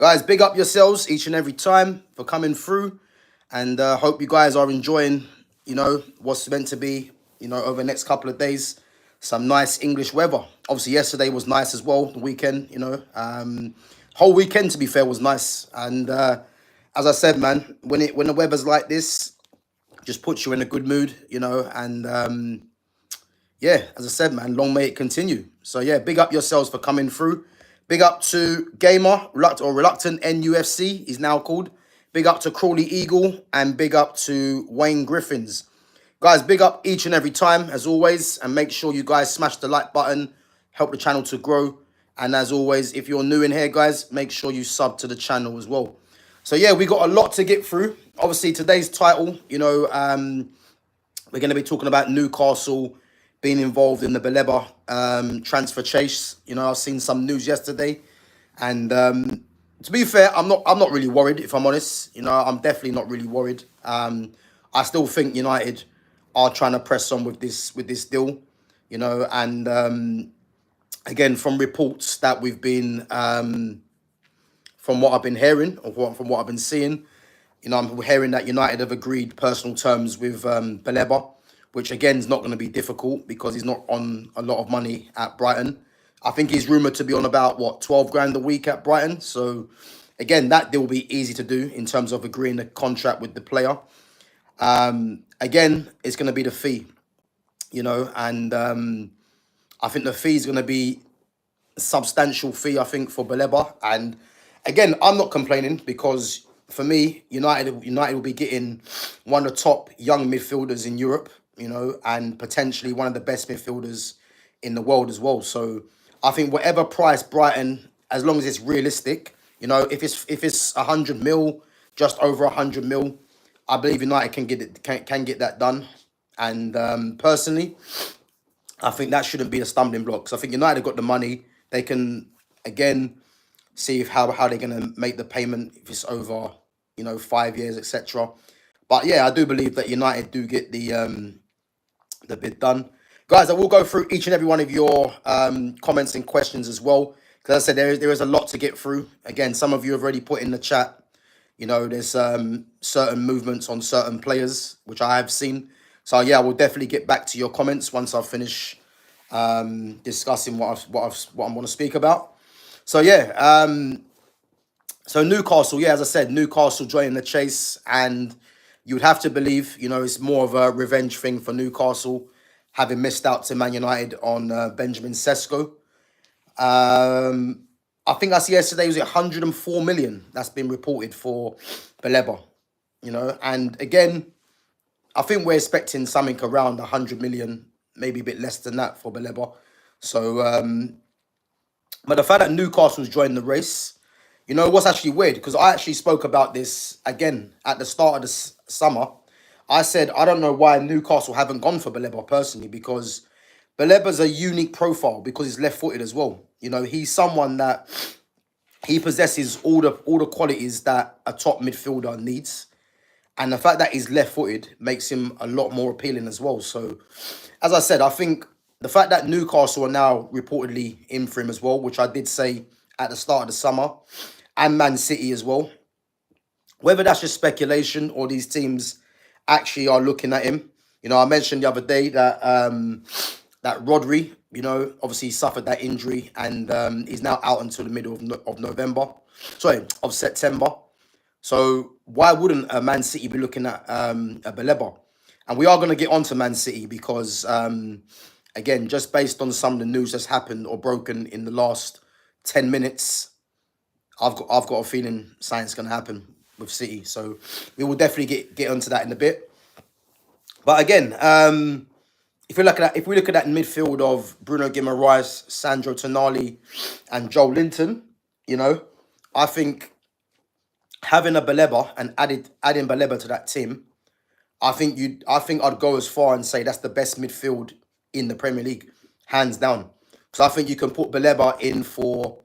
Guys, big up yourselves each and every time for coming through. And hope you guys are enjoying, what's meant to be, over the next couple of days, some nice English weather. Obviously, yesterday was nice as well, the weekend, whole weekend, to be fair, was nice. And as I said, man, when the weather's like this, just puts you in a good mood, and yeah, as I said, man, long may it continue. So yeah, big up yourselves for coming through. Big up to Gamer, Reluctant NUFC, he's now called. Big up to Crawley Eagle, and big up to Wayne Griffins. Guys, big up each and every time, as always, and make sure you guys smash the like button, help the channel to grow. And as always, if you're new in here, guys, make sure you sub to the channel as well. So yeah, we got a lot to get through. Obviously, today's title, we're going to be talking about Newcastle being involved in the Baleba transfer chase. I've seen some news yesterday, and to be fair, I'm not really worried, if I'm honest. I'm definitely not really worried. I still think United are trying to press on with this deal. And again, from reports that we've been, from what I've been hearing, or from what I've been seeing, I'm hearing that United have agreed personal terms with Baleba, which again is not going to be difficult because he's not on a lot of money at Brighton. I think he's rumoured to be on about, 12 grand a week at Brighton. So again, that deal will be easy to do in terms of agreeing a contract with the player. Again, it's going to be the fee, and I think the fee is going to be a substantial fee, I think, for Baleba. And again, I'm not complaining because for me, United will be getting one of the top young midfielders in Europe, and potentially one of the best midfielders in the world as well. So I think whatever price Brighton, as long as it's realistic, if it's 100 mil, just over 100 mil, I believe United can get that done. And personally, I think that shouldn't be a stumbling block. So I think United have got the money. They can again see how they're going to make the payment if it's over 5 years, etc. But yeah, I do believe that United do get the bid done. Guys, I will go through each and every one of your comments and questions as well. Because as I said, there is a lot to get through. Again, some of you have already put in the chat, there's certain movements on certain players, which I have seen. So yeah, I will definitely get back to your comments once I finish discussing what I'm going to speak about. So yeah, so Newcastle, yeah, as I said, Newcastle joining the chase, and you would have to believe, it's more of a revenge thing for Newcastle, having missed out to Man United on Benjamin Sesko. I think I see yesterday was 104 million that's been reported for Baleba, and again, I think we're expecting something around 100 million, maybe a bit less than that for Baleba. So, but the fact that Newcastle's joined the race, what's actually weird, because I actually spoke about this again at the start of the summer. I said, I don't know why Newcastle haven't gone for Baleba personally, because Baleba's a unique profile because he's left-footed as well. He's someone that he possesses all the qualities that a top midfielder needs. And the fact that he's left-footed makes him a lot more appealing as well. So, as I said, I think the fact that Newcastle are now reportedly in for him as well, which I did say at the start of the summer, and Man City as well, whether that's just speculation or these teams actually are looking at him. I mentioned the other day that that Rodri, obviously he suffered that injury, and he's now out until the middle of September. So why wouldn't Man City be looking at a Baleba? And we are going to get onto Man City because, again, just based on some of the news that's happened or broken in the last 10 minutes, I've got a feeling something's going to happen with City. So we will definitely get onto that in a bit. But again, if we look at that midfield of Bruno Guimaraes, Sandro Tonali, and Joel Linton, I think having a Baleba and adding Baleba to that team, I think I'd go as far and say that's the best midfield in the Premier League, hands down. So I think you can put Baleba in for.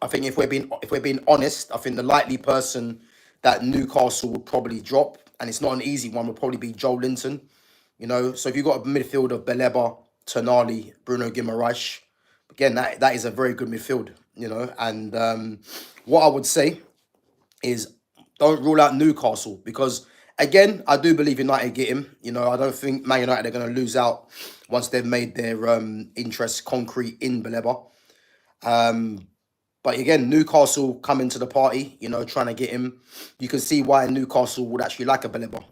I think if we're being honest, I think the likely person that Newcastle will probably drop, and it's not an easy one, will probably be Joel Linton. So if you've got a midfield of Baleba, Tonali, Bruno Guimaraes, Again, that is a very good midfield, And what I would say is don't rule out Newcastle because, again, I do believe United get him. I don't think Man United are going to lose out once they've made their interest concrete in Baleba. But again, Newcastle coming to the party, trying to get him. You can see why Newcastle would actually like a Baleba,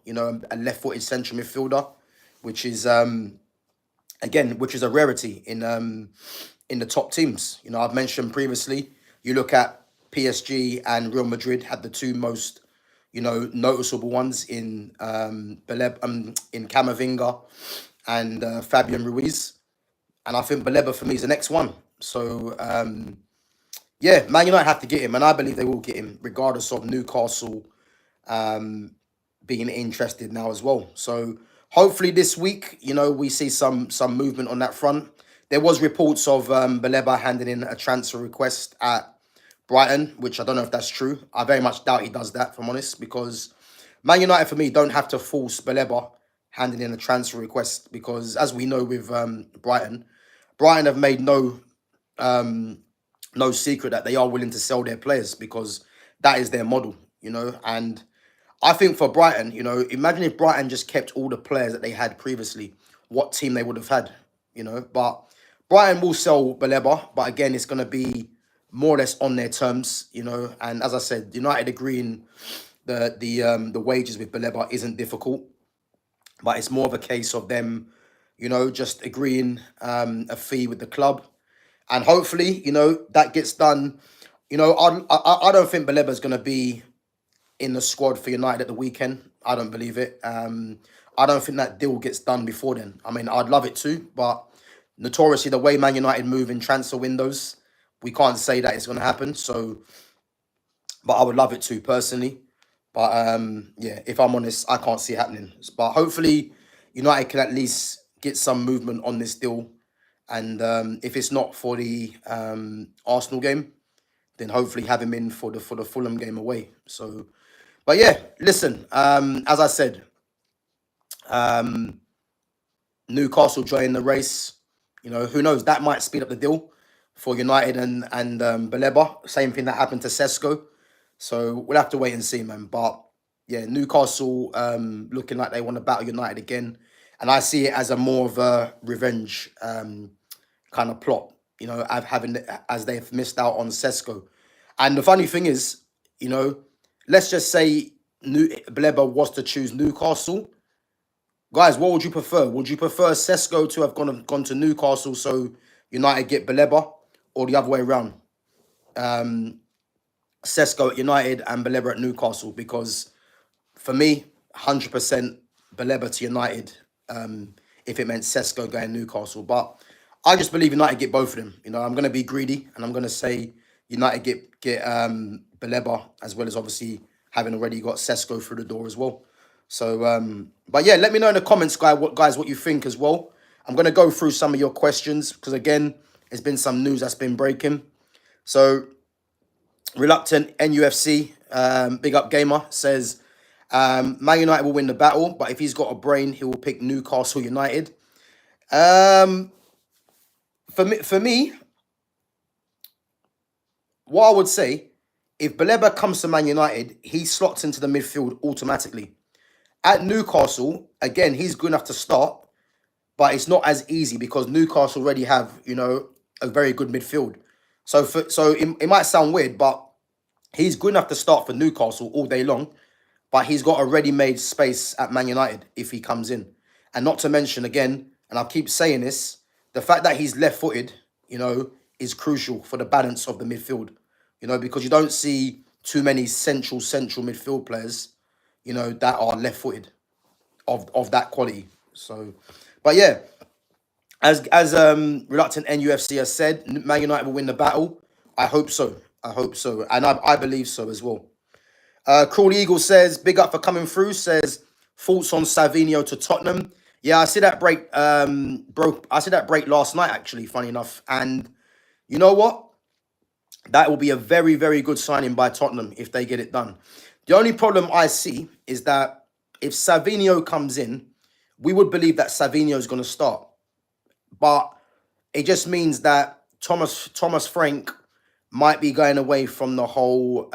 a left-footed central midfielder, which is which is a rarity in the top teams. I've mentioned previously, you look at PSG and Real Madrid had the two most, noticeable ones in in Camavinga and Fabian Ruiz. And I think Baleba for me is the next one. So, yeah, Man United have to get him, and I believe they will get him, regardless of Newcastle being interested now as well. So hopefully this week, we see some movement on that front. There was reports of Baleba handing in a transfer request at Brighton, which I don't know if that's true. I very much doubt he does that, if I'm honest, because Man United, for me, don't have to force Baleba handing in a transfer request because, as we know with Brighton have made no secret that they are willing to sell their players because that is their model, And I think for Brighton, imagine if Brighton just kept all the players that they had previously, what team they would have had, But Brighton will sell Baleba, but again, it's going to be more or less on their terms, And as I said, United agreeing the wages with Baleba isn't difficult, but it's more of a case of them, just agreeing a fee with the club. And hopefully, that gets done. I don't think Baleba is going to be in the squad for United at the weekend. I don't believe it. I don't think that deal gets done before then. I mean, I'd love it to, but notoriously, the way Man United move in transfer windows, we can't say that it's going to happen. So, but I would love it to personally. But yeah, if I'm honest, I can't see it happening. But hopefully, United can at least get some movement on this deal. And if it's not for the Arsenal game, then hopefully have him in for the Fulham game away. So, but yeah, listen. As I said, Newcastle joining the race. Who knows? That might speed up the deal for United and Baleba. Same thing that happened to Sesko. So we'll have to wait and see, man. But yeah, Newcastle looking like they want to battle United again. And I see it as a more of a revenge kind of plot, as they've missed out on Sesko. And the funny thing is, let's just say Baleba was to choose Newcastle. Guys, what would you prefer? Would you prefer Sesko to have gone to Newcastle so United get Baleba, or the other way around? Sesko at United and Baleba at Newcastle, because for me, 100% Baleba to United if it meant Sesko going Newcastle. But I just believe United get both of them. I'm going to be greedy and I'm going to say United get Baleba, as well as obviously having already got Sesko through the door as well. So, but yeah, let me know in the comments, guys, what you think as well. I'm going to go through some of your questions because, again, there's been some news that's been breaking. So, Reluctant NUFC, big up gamer, says Man United will win the battle, but if he's got a brain, he will pick Newcastle United. For me, what I would say, if Baleba comes to Man United, he slots into the midfield automatically. At Newcastle, again, he's good enough to start, but it's not as easy because Newcastle already have, a very good midfield. So it might sound weird, but he's good enough to start for Newcastle all day long, but he's got a ready-made space at Man United if he comes in. And not to mention, again, and I'll keep saying this, the fact that he's left-footed, is crucial for the balance of the midfield, because you don't see too many central midfield players, that are left-footed of that quality. So, but yeah, as Reluctant NUFC has said, Man United will win the battle. I hope so. And I believe so as well. Cruel Eagle says, big up for coming through, says, thoughts on Savinho to Tottenham. Yeah, I see that break I see that break last night, actually, funny enough. And you know what? That will be a very, very good signing by Tottenham if they get it done. The only problem I see is that if Savinho comes in, we would believe that Savinho is going to start. But it just means that Thomas Frank might be going away from the whole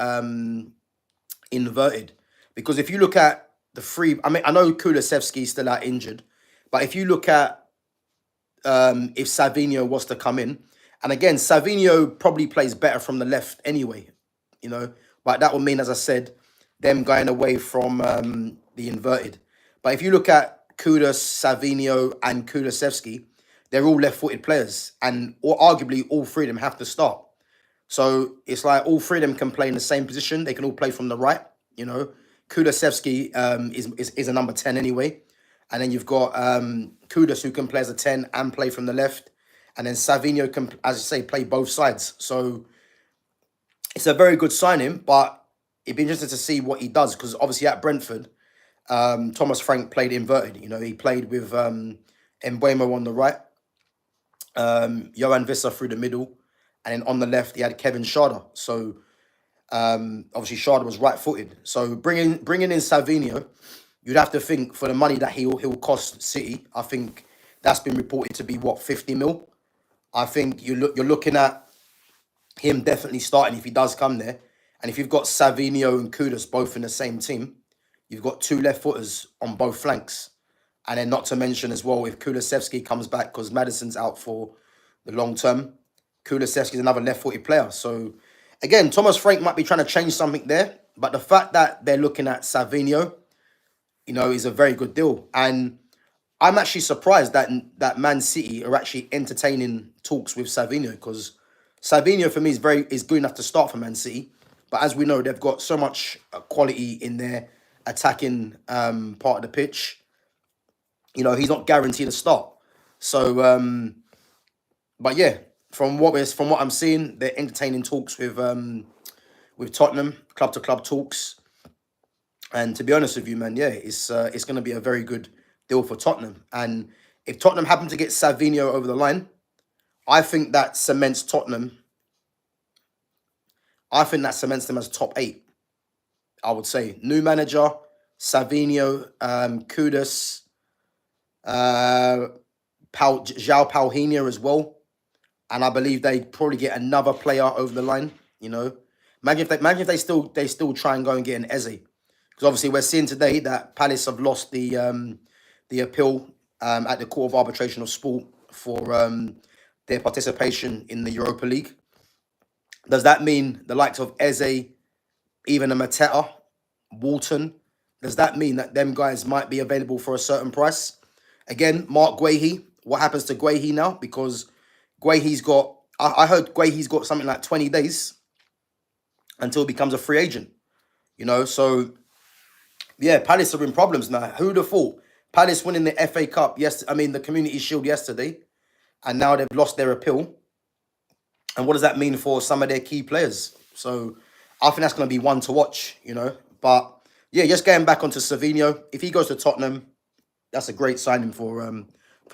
inverted, because if you look at the three, I mean, I know Kulusevski's still out injured, but if you look at if Savinho was to come in, and again, Savinho probably plays better from the left anyway, you know, but that would mean, as I said, them going away from the inverted. But if you look at Kudus, Savinho, and Kulusevski, they're all left-footed players, and or arguably all three of them have to start. So it's like all three of them can play in the same position. They can all play from the right, you know. Kulusevski is a number 10 anyway. And then you've got Kudus, who can play as a 10 and play from the left. And then Savinho can, as I say, play both sides. So it's a very good signing, but it'd be interesting to see what he does, because obviously at Brentford, Thomas Frank played inverted. You know, he played with Mbuemo on the right, Johan Visser through the middle, and then on the left he had Kevin Schade. So obviously Schade was right-footed. So bringing in Savinho, you'd have to think for the money that he'll cost City. I think that's been reported to be what, 50 mil. I think you're looking at him definitely starting if he does come there. And if you've got Savinho and Kudus both in the same team, you've got two left footers on both flanks. And then not to mention as well, if Kulusevski comes back, because Maddison's out for the long term, Kulusevski's another left-footed player. So again, Thomas Frank might be trying to change something there. But the fact that they're looking at Savinho, you know, is a very good deal. And I'm actually surprised that Man City are actually entertaining talks with Savinho, because Savinho for me is good enough to start for Man City. But as we know, they've got so much quality in their attacking part of the pitch. You know, he's not guaranteed a start. So, but yeah, from what I'm seeing, they're entertaining talks with Tottenham, club to club talks. And to be honest with you, man, yeah, it's going to be a very good deal for Tottenham. And if Tottenham happen to get Savinho over the line, I think that cements Tottenham. I think that cements them as top 8. I would say new manager, Savinho, Kudus, João Paulinho as well, and I believe they probably get another player over the line. You know, imagine if they still try and go and get an Eze. Because obviously we're seeing today that Palace have lost the appeal at the Court of Arbitration of Sport for their participation in the Europa League. Does that mean the likes of Eze, even a Mateta, Walton, does that mean that them guys might be available for a certain price? Again, Mark Guehi, what happens to Guehi now? Because Guehi's got, I heard Guehi's got something like 20 days until he becomes a free agent. You know, so yeah, Palace are in problems now. Who'd have thought? Palace winning the FA Cup the Community Shield yesterday, and now they've lost their appeal. And what does that mean for some of their key players? So I think that's going to be one to watch, you know. But yeah, just getting back onto Savinho. If he goes to Tottenham, that's a great signing for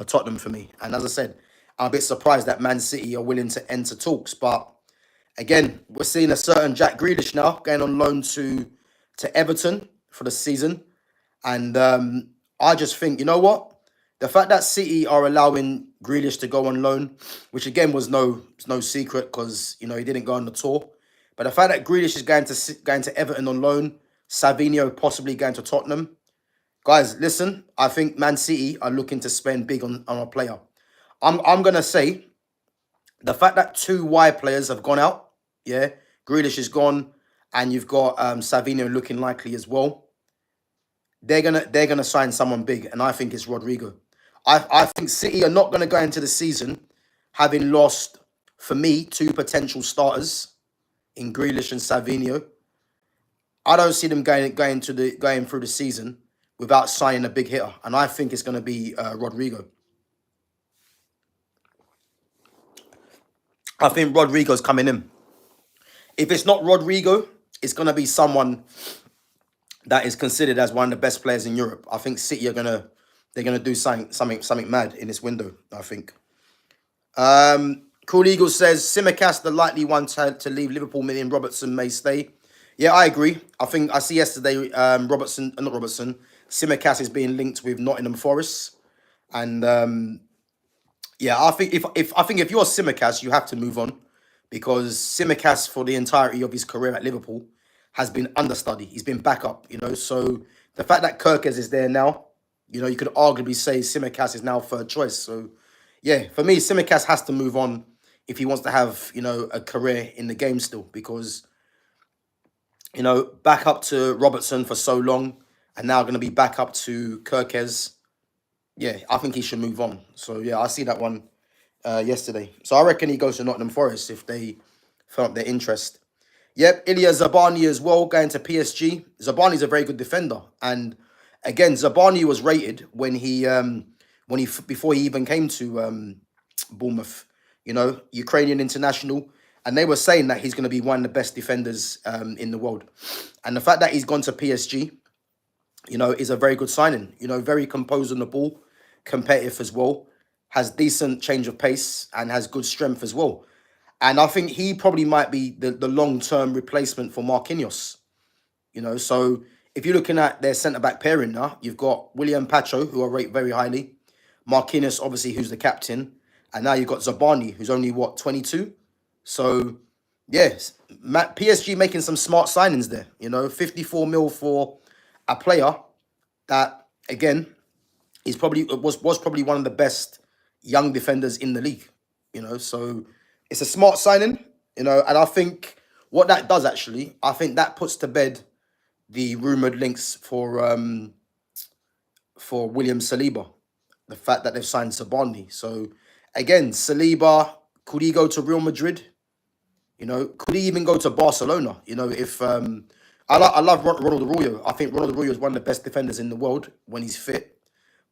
Tottenham for me. And as I said, I'm a bit surprised that Man City are willing to enter talks. But again, we're seeing a certain Jack Grealish now going on loan to Everton for the season. And I just think, you know what? The fact that City are allowing Grealish to go on loan, which again was no secret because, you know, he didn't go on the tour. But the fact that Grealish is going to Everton on loan, Savinho possibly going to Tottenham. Guys, listen, I think Man City are looking to spend big on a player. I'm going to say the fact that 2 wide players have gone out, yeah, Grealish is gone, and you've got Savinho looking likely as well. They're gonna sign someone big, and I think it's Rodrigo. I think City are not going to go into the season having lost, for me, 2 potential starters in Grealish and Savinho. I don't see them going through the season without signing a big hitter, and I think it's going to be Rodrigo. I think Rodrigo's coming in. If it's not Rodrigo, it's going to be someone that is considered as one of the best players in Europe. I think City are gonna do something mad in this window, I think. Cool Eagle says Tsimikas the likely one to leave Liverpool, meaning Robertson may stay. Yeah, I agree. I think I see yesterday Tsimikas is being linked with Nottingham Forest, and Yeah, I think if you're Simicast, you have to move on because Simicast for the entirety of his career at Liverpool has been understudy. He's been backup, So the fact that Kirkes is there now, you could arguably say Simicast is now third choice. So yeah, for me, Simicast has to move on if he wants to have, a career in the game still because, back up to Robertson for so long and now going to be back up to Kirkes. Yeah, I think he should move on. So yeah, I see that one yesterday. So I reckon he goes to Nottingham Forest if they firm up their interest. Yep, Ilya Zabani as well going to PSG. Zabani's a very good defender, and again, Zabani was rated before he even came to Bournemouth. Ukrainian international, and they were saying that he's going to be one of the best defenders in the world. And the fact that he's gone to PSG, is a very good signing. Very composed on the ball, competitive as well, has decent change of pace and has good strength as well. And I think he probably might be the long-term replacement for Marquinhos. So if you're looking at their centre-back pairing now, you've got William Pacho, who I rate very highly, Marquinhos, obviously, who's the captain, and now you've got Zabani, who's only, 22? So, yes, PSG making some smart signings there, 54 mil for a player that, again, was probably one of the best young defenders in the league, so it's a smart signing, and I think what that does actually, I think that puts to bed the rumoured links for William Saliba, the fact that they've signed Sabani. So again, Saliba, could he go to Real Madrid? Could he even go to Barcelona? If I love Ronald Arroyo. I think Ronald Arroyo is one of the best defenders in the world when he's fit.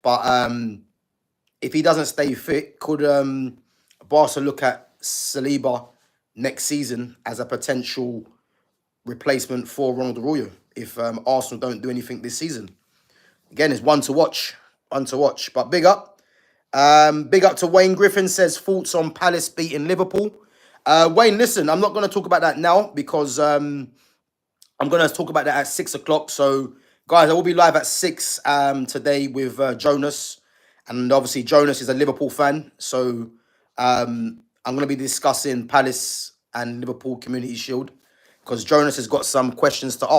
But if he doesn't stay fit, could Barca look at Saliba next season as a potential replacement for Ronald Arroyo if Arsenal don't do anything this season? Again, it's one to watch. But big up. Big up to Wayne Griffin, says thoughts on Palace beating Liverpool. Wayne, listen, I'm not going to talk about that now because I'm going to talk about that at 6 o'clock. So, guys, I will be live at 6 today with Jonas. And obviously, Jonas is a Liverpool fan. So, I'm going to be discussing Palace and Liverpool Community Shield because Jonas has got some questions to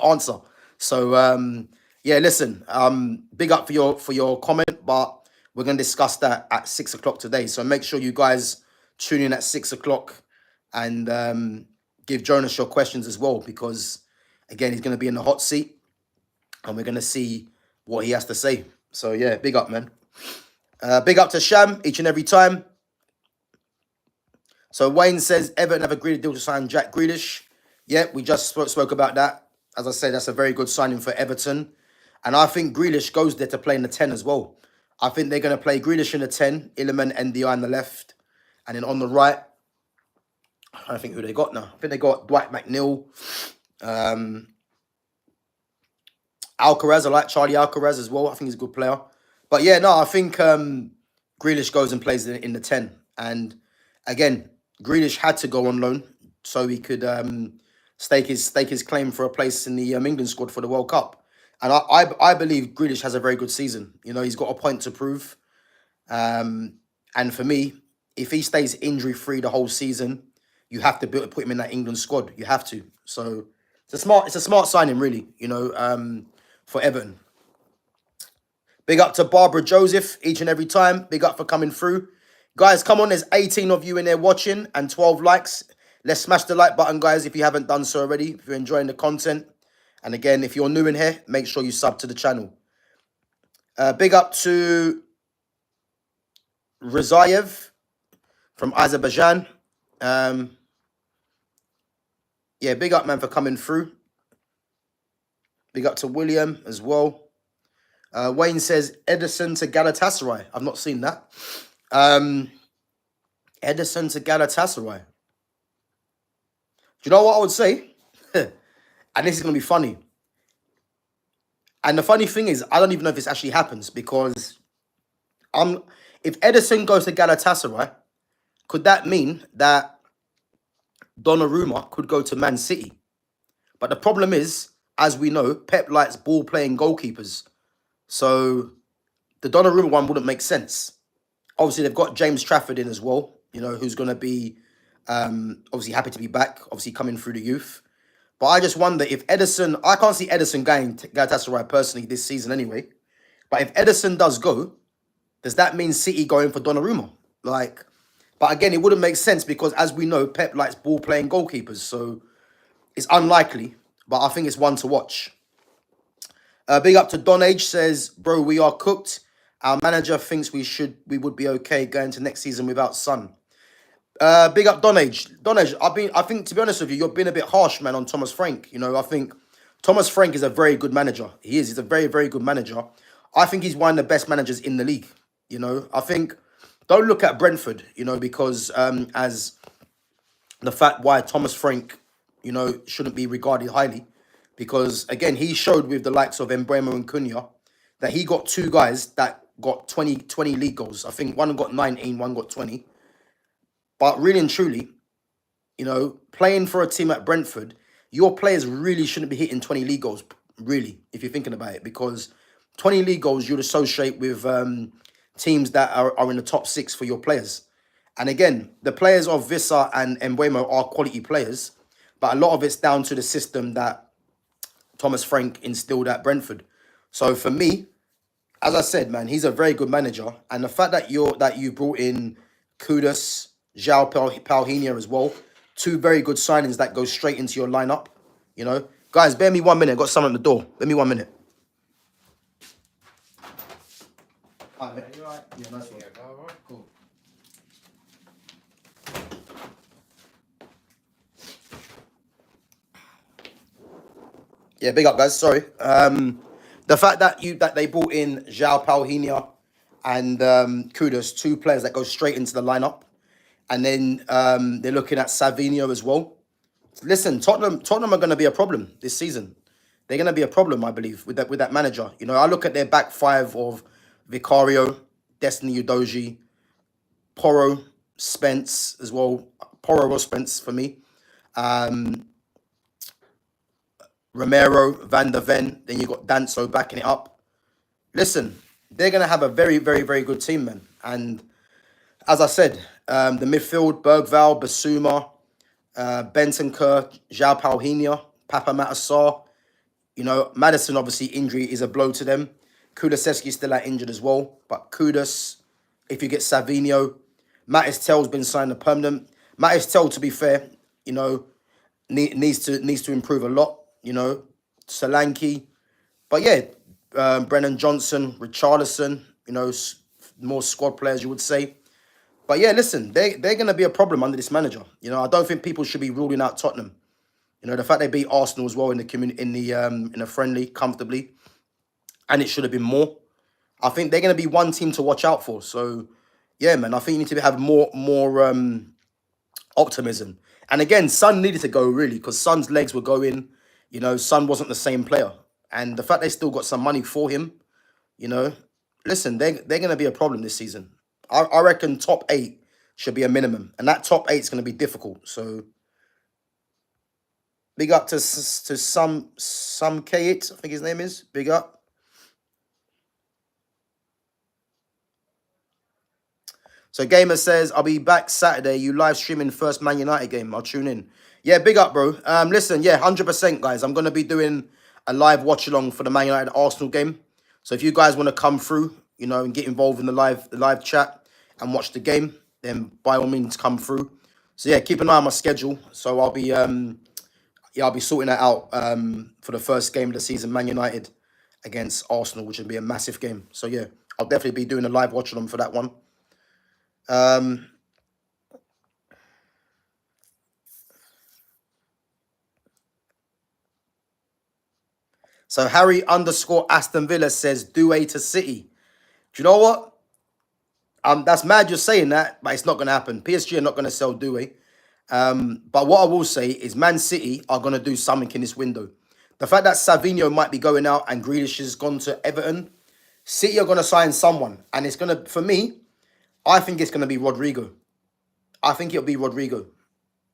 answer. So, yeah, listen, big up for your comment, but we're going to discuss that at 6 o'clock today. So make sure you guys tune in at 6 o'clock and give Jonas your questions as well because, again, he's going to be in the hot seat and we're going to see what he has to say. So, yeah, big up, man. Big up to Sham each and every time. So Wayne says, Everton have agreed a deal to sign Jack Grealish. Yeah, we just spoke about that. As I said, that's a very good signing for Everton. And I think Grealish goes there to play in the 10 as well. I think they're going to play Grealish in the 10, Illiman and Ndi on the left. And then on the right, I don't think who they got now. I think they got Dwight McNeil. Alcaraz, I like Charlie Alcaraz as well. I think he's a good player. But yeah, no, I think Grealish goes and plays in the 10. And again, Grealish had to go on loan so he could stake his claim for a place in the England squad for the World Cup. And I believe Grealish has a very good season. He's got a point to prove. And for me, if he stays injury-free the whole season, you have to put him in that England squad. You have to. So it's a smart signing, really, for Everton. Big up to Barbara Joseph each and every time. Big up for coming through. Guys, come on. There's 18 of you in there watching and 12 likes. Let's smash the like button, guys, if you haven't done so already, if you're enjoying the content. And again, if you're new in here, make sure you sub to the channel. Big up to Rizayev from Azerbaijan. Yeah, big up, man, for coming through. Big up to William as well. Wayne says, Edison to Galatasaray. I've not seen that. Edison to Galatasaray. Do you know what I would say? And this is going to be funny. And the funny thing is, I don't even know if this actually happens because if Edison goes to Galatasaray, could that mean that Donnarumma could go to Man City? But the problem is, as we know, Pep likes ball-playing goalkeepers. So the Donnarumma one wouldn't make sense. Obviously, they've got James Trafford in as well, who's going to be obviously happy to be back, obviously coming through the youth. But I just wonder if Edison, I can't see Edison going to Galatasaray personally this season anyway. But if Edison does go, does that mean City going for Donnarumma? Like, but again, it wouldn't make sense because as we know, Pep likes ball playing goalkeepers. So it's unlikely, but I think it's one to watch. Big up to Don H says, bro, we are cooked. Our manager thinks we would be okay going to next season without Son. Big up Don H. Don H, I think to be honest with you, you've been a bit harsh, man, on Thomas Frank. I think Thomas Frank is a very good manager. He's a very, very good manager. I think he's one of the best managers in the league. I think don't look at Brentford, because as the fact why Thomas Frank, shouldn't be regarded highly. Because, again, he showed with the likes of Mbeumo and Cunha that he got two guys that got 20 league goals. I think one got 19, one got 20. But really and truly, playing for a team at Brentford, your players really shouldn't be hitting 20 league goals, really, if you're thinking about it. Because 20 league goals you'd associate with teams that are in the top 6 for your players. And again, the players of Vissa and Mbeumo are quality players. But a lot of it's down to the system that Thomas Frank instilled at Brentford. So for me, as I said, man, he's a very good manager. And the fact that you brought in Kudus, João Palhinha as well, two very good signings that go straight into your lineup. Guys, bear me 1 minute. I've got someone at the door. Bear me 1 minute. All right, you all right? Yeah, nice one. Yeah, all right, cool. Yeah, big up, guys. Sorry. The fact that they brought in João Palhinha and Kudus, two players that go straight into the lineup, and then they're looking at Savinho as well. Listen, Tottenham are going to be a problem this season. They're going to be a problem, I believe, with that manager. I look at their back five of Vicario, Destiny Udogie, Porro, Spence as well. Porro or Spence for me. Romero, Van der Ven, then you got Danso backing it up. Listen, they're going to have a very, very, very good team, man. And as I said, the midfield, Bergval, Basuma, Bentancur, João Palhinha, Papa Matassar. Maddison, obviously, injury is a blow to them. Kulusevski's still out injured as well. But Kudus, if you get Savinho, Matis Tell's been signed a permanent. Matis Tell, to be fair, needs to improve a lot. Solanke. But yeah, Brennan Johnson, Richarlison, more squad players, you would say. But yeah, listen, they're going to be a problem under this manager. I don't think people should be ruling out Tottenham. The fact they beat Arsenal as well in the friendly comfortably, and it should have been more. I think they're going to be one team to watch out for. So yeah, man, I think you need to have more optimism. And again, Son needed to go really because Son's legs were going. Son wasn't the same player, and the fact they still got some money for him. Listen, they're going to be a problem this season. I reckon top 8 should be a minimum, and that top 8 is going to be difficult. So big up to some K8, I think his name is. Big up. So Gamer says, I'll be back Saturday. You live streaming first Man United game. I'll tune in. Yeah, big up, bro. Listen, yeah, 100%, guys. I'm going to be doing a live watch-along for the Man United Arsenal game. So if you guys want to come through, and get involved in the live chat and watch the game, then by all means come through. So yeah, keep an eye on my schedule. So I'll be sorting that out for the first game of the season, Man United against Arsenal, which would be a massive game. So yeah, I'll definitely be doing a live watch-along for that one. So Harry _Aston Villa says Doué to City. Do you know what? That's mad you're saying that, but it's not going to happen. PSG are not going to sell Doué. But what I will say is Man City are going to do something in this window. The fact that Savinho might be going out and Grealish has gone to Everton, City are going to sign someone. And it's going to, for me, I think it's going to be Rodrigo. I think it'll be Rodrigo.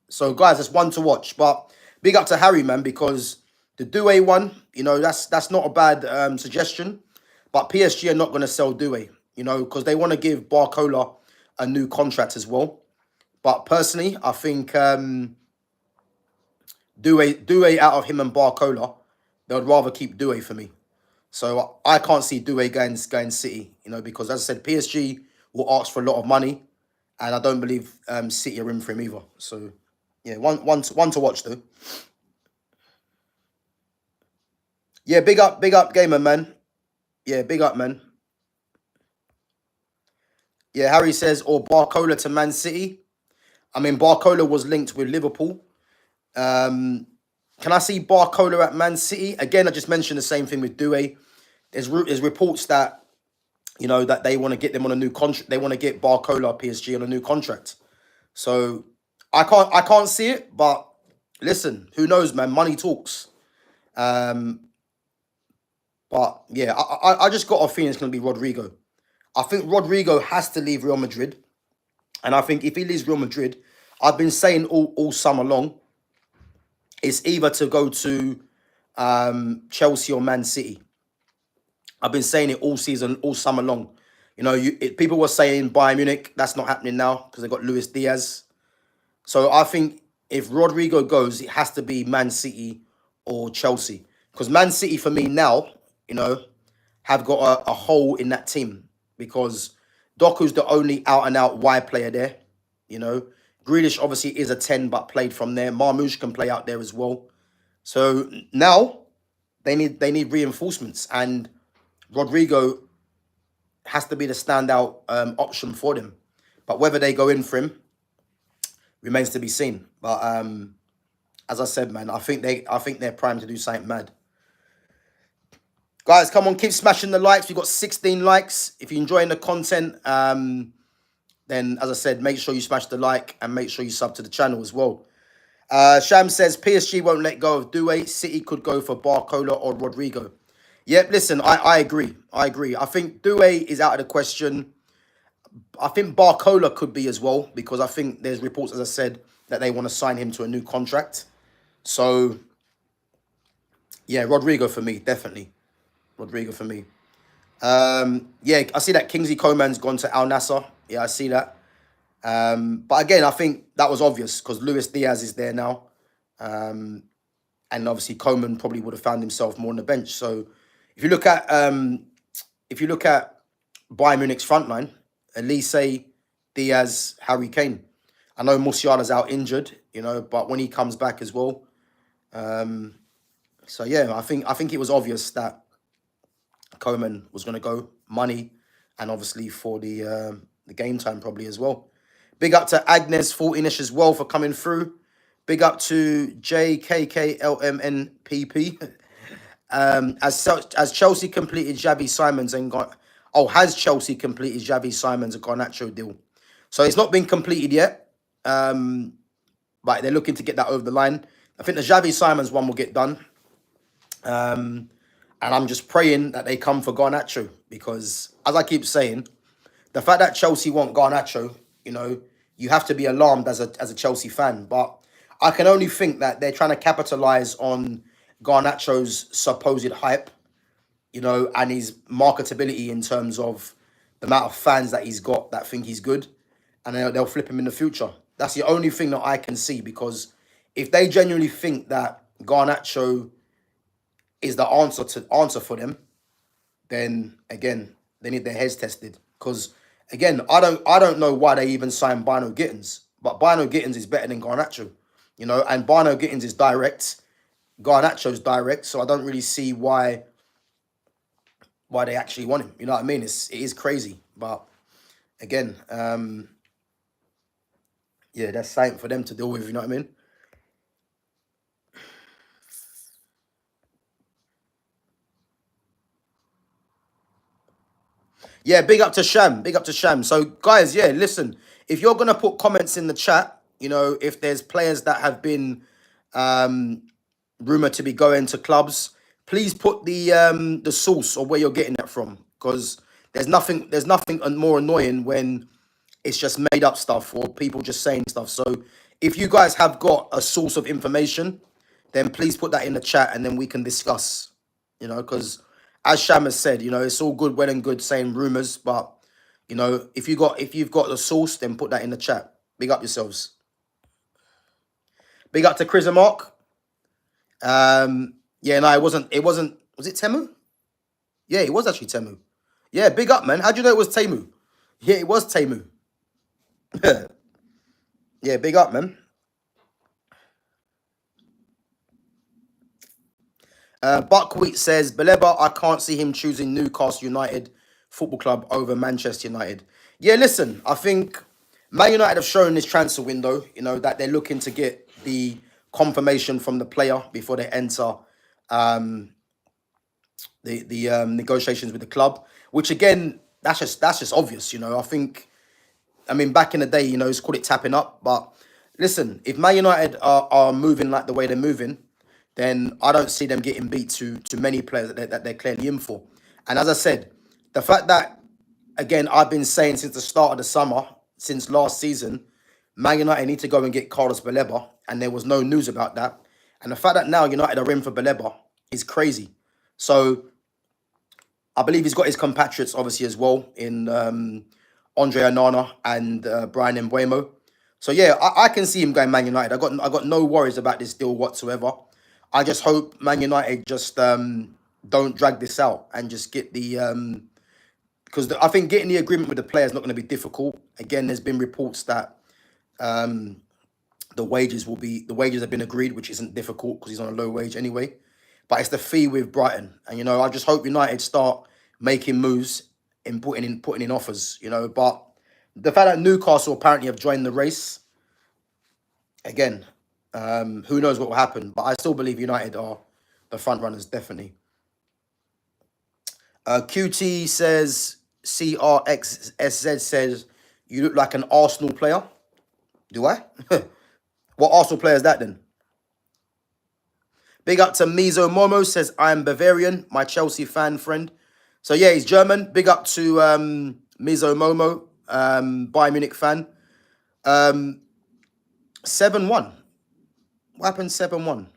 So, guys, it's one to watch. But big up to Harry, man, because the Doué one, that's not a bad suggestion. But PSG are not going to sell Doué. you know, because they want to give Barcola a new contract as well. But personally, I think Doué out of him and Barcola, they would rather keep Doué for me. So I can't see Doué going City, you know, because as I said, PSG will ask for a lot of money, and I don't believe City are in for him either. So yeah, one to watch though. Yeah, big up, gamer man. Yeah, big up, man. Yeah, Harry says, or Barcola to Man City. I mean, Barcola was linked with Liverpool. Um, can I see Barcola at Man City? Again, I just mentioned the same thing with Doué. There's reports that, you know, that they want to get them on a new contract. They want to get Barcola PSG on a new contract. So I can't see it, but listen, who knows, man? Money talks. Um, but yeah, I just got a feeling it's gonna be Rodrigo. I think Rodrigo has to leave Real Madrid, and I think if he leaves Real Madrid, I've been saying all summer long, it's either to go to Chelsea or Man City. I've been saying it all season, all summer long. You know, people were saying Bayern Munich. That's not happening now because they got Luis Diaz. So I think if Rodrigo goes, it has to be Man City or Chelsea. Because Man City, for me now, you know, have got a hole in that team. Because Doku's the only out-and-out wide player there. You know, Grealish obviously is a 10, but played from there. Marmoush can play out there as well. So now they need reinforcements. And Rodrigo has to be the standout option for them. But whether they go in for him remains to be seen. But as I said, man, I think they're primed to do something mad. Guys, come on, keep smashing the likes. We've got 16 likes. If you're enjoying the content, then as I said, make sure you smash the like and make sure you sub to the channel as well. Sham says PSG won't let go of Doué. City could go for Barcola or Rodrigo. Yep, listen, I agree. I think Doué is out of the question. I think Barcola could be as well, because I think there's reports, as I said, that they want to sign him to a new contract. So, yeah, Rodrigo for me, definitely. Rodrigo for me. Yeah, I see that Kingsley Coman's gone to Al Nassr. Yeah, I see that. But again, I think that was obvious because Luis Diaz is there now. And obviously Coman probably would have found himself more on the bench. So if you look at Bayern Munich's front line, Elise, Diaz, Harry Kane. I know Musiala's out injured, you know, but when he comes back as well. So yeah, I think it was obvious that Coman was going to go, money, and obviously for the game time probably as well. Big up to Agnes 14ish as well for coming through. Big up to JKKLMNPP. As Chelsea completed Xavi Simons and got... Oh, has Chelsea completed Xavi Simons and Garnacho deal? So it's not been completed yet. But they're looking to get that over the line. I think the Xavi Simons one will get done. And I'm just praying that they come for Garnacho. Because, as I keep saying, the fact that Chelsea want Garnacho, you know, you have to be alarmed as a Chelsea fan. But I can only think that they're trying to capitalise on Garnacho's supposed hype, you know, and his marketability in terms of the amount of fans that he's got that think he's good. And they'll flip him in the future. That's the only thing that I can see, because if they genuinely think that Garnacho is the answer for them, then again, they need their heads tested. Because again, I don't know why they even signed Bino Gittins, but Bino Gittins is better than Garnacho, you know, and Bino Gittins is direct, Garnacho's direct, so I don't really see why they actually want him. You know what I mean? It is crazy, but again, yeah, that's something for them to deal with. You know what I mean? Yeah, big up to Sham. Big up to Sham. So, guys, yeah, listen. If you're going to put comments in the chat, you know, if there's players that have been rumoured to be going to clubs, please put the source or where you're getting that from. Because there's nothing more annoying when it's just made up stuff or people just saying stuff. So if you guys have got a source of information, then please put that in the chat and then we can discuss, you know, because as Sham has said, you know, it's all good, well and good saying rumours, but You know, if you've got the source, then put that in the chat. Big up yourselves. Big up to Chris and Mark. Yeah, no, it wasn't. Was it Temu? Yeah, it was actually Temu. Yeah, big up, man. How'd you know it was Temu? Yeah, it was Temu. Yeah, big up, man. Buckwheat says, Baleba, I can't see him choosing Newcastle United Football Club over Manchester United. Yeah, listen, I think Man United have shown this transfer window, you know, that they're looking to get the confirmation from the player before they enter the negotiations with the club. Which again, that's just obvious, you know. I mean, back in the day, you know, it's called it tapping up. But listen, if Man United are moving like the way they're moving, then I don't see them getting beat to many players that they're clearly in for. And as I said, the fact that, again, I've been saying since the start of the summer, since last season, Man United need to go and get Carlos Baleba, and there was no news about that. And the fact that now United are in for Baleba is crazy. So I believe he's got his compatriots, obviously, as well, in Andre Onana and Brian Mbuemo. So yeah, I can see him going Man United. I got no worries about this deal whatsoever. I just hope Man United just don't drag this out and just get the because I think getting the agreement with the player is not going to be difficult. Again, there's been reports that the wages have been agreed, which isn't difficult because he's on a low wage anyway. But it's the fee with Brighton, and you know, I just hope United start making moves in putting in offers, you know. But the fact that Newcastle apparently have joined the race again, who knows what will happen? But I still believe United are the front runners, definitely. QT says, CRXSZ says, you look like an Arsenal player. Do I? What Arsenal player is that then? Big up to Mizo Momo, says, I'm Bavarian, my Chelsea fan friend. So yeah, he's German. Big up to Mizo Momo, Bayern Munich fan. 7-1. What happened 7-1?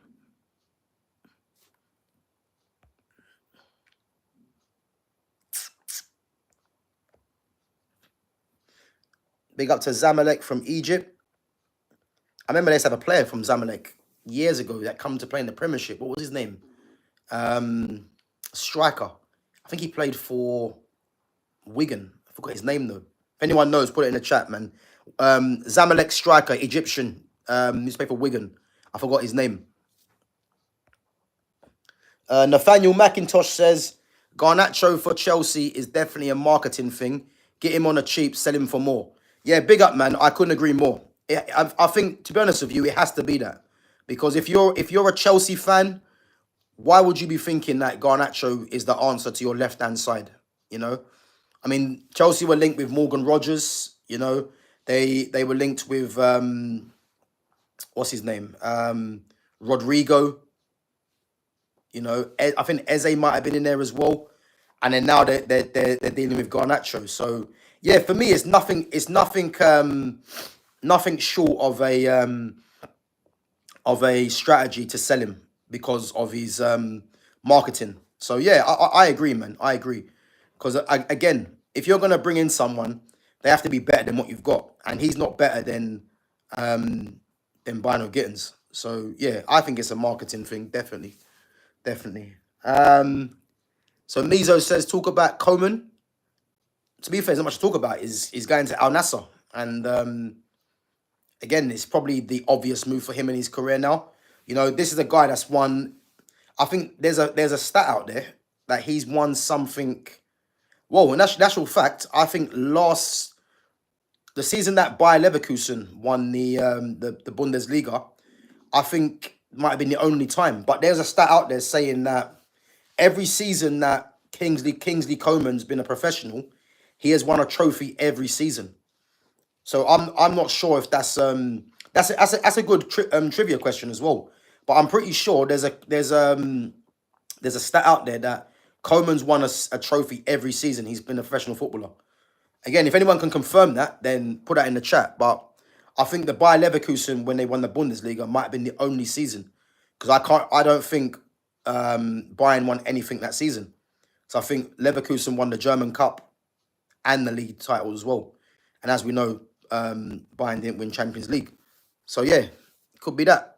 Big up to Zamalek from Egypt. I remember they used to have a player from Zamalek years ago that come to play in the Premiership. What was his name? Striker. I think he played for Wigan. I forgot his name though. If anyone knows, put it in the chat, man. Zamalek striker, Egyptian. Used to play for Wigan. I forgot his name. Nathaniel McIntosh says, Garnacho for Chelsea is definitely a marketing thing. Get him on a cheap, sell him for more. Yeah, big up, man. I couldn't agree more. I think, to be honest with you, it has to be that. Because if you're a Chelsea fan, why would you be thinking that Garnacho is the answer to your left-hand side? You know? I mean, Chelsea were linked with Morgan Rogers, you know. They were linked with, what's his name? Rodrigo. You know, I think Eze might have been in there as well. And then now they're dealing with Garnacho. So yeah, for me, it's nothing short of a strategy to sell him because of his marketing. So yeah, I agree, man. I agree. Because again, if you're gonna bring in someone, they have to be better than what you've got, and he's not better than Bino Gittins. So yeah, I think it's a marketing thing, definitely. So Mizo says, talk about Coman. To be fair, there's not much to talk about. He's going to Al Nassr. And again, it's probably the obvious move for him in his career now. You know, this is a guy that's won. I think there's a stat out there that he's won something. Whoa, in actual fact, I think the season that Bayer Leverkusen won the Bundesliga, I think might have been the only time. But there's a stat out there saying that every season that Kingsley Coman's been a professional, he has won a trophy every season. So I'm not sure if that's a good trivia question as well. But I'm pretty sure there's a stat out there that Coman's won a trophy every season he's been a professional footballer. Again, if anyone can confirm that, then put that in the chat. But I think the Bayer Leverkusen, when they won the Bundesliga, might have been the only season. Because I don't think Bayern won anything that season. So I think Leverkusen won the German Cup and the league title as well. And as we know, Bayern didn't win Champions League. So yeah, could be that.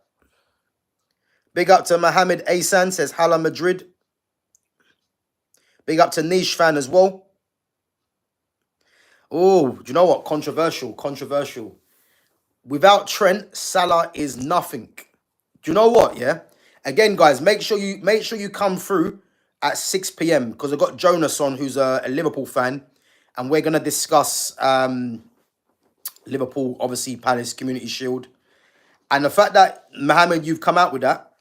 Big up to Mohamed Asan, says Hala Madrid. Big up to Niche fan as well. Oh, do you know what? Controversial. Without Trent, Salah is nothing. Do you know what? Yeah. Again, guys, make sure you come through at 6 p.m. because I've got Jonas on, who's a Liverpool fan, and we're gonna discuss Liverpool, obviously Palace Community Shield, and the fact that Mohammed, you've come out with that.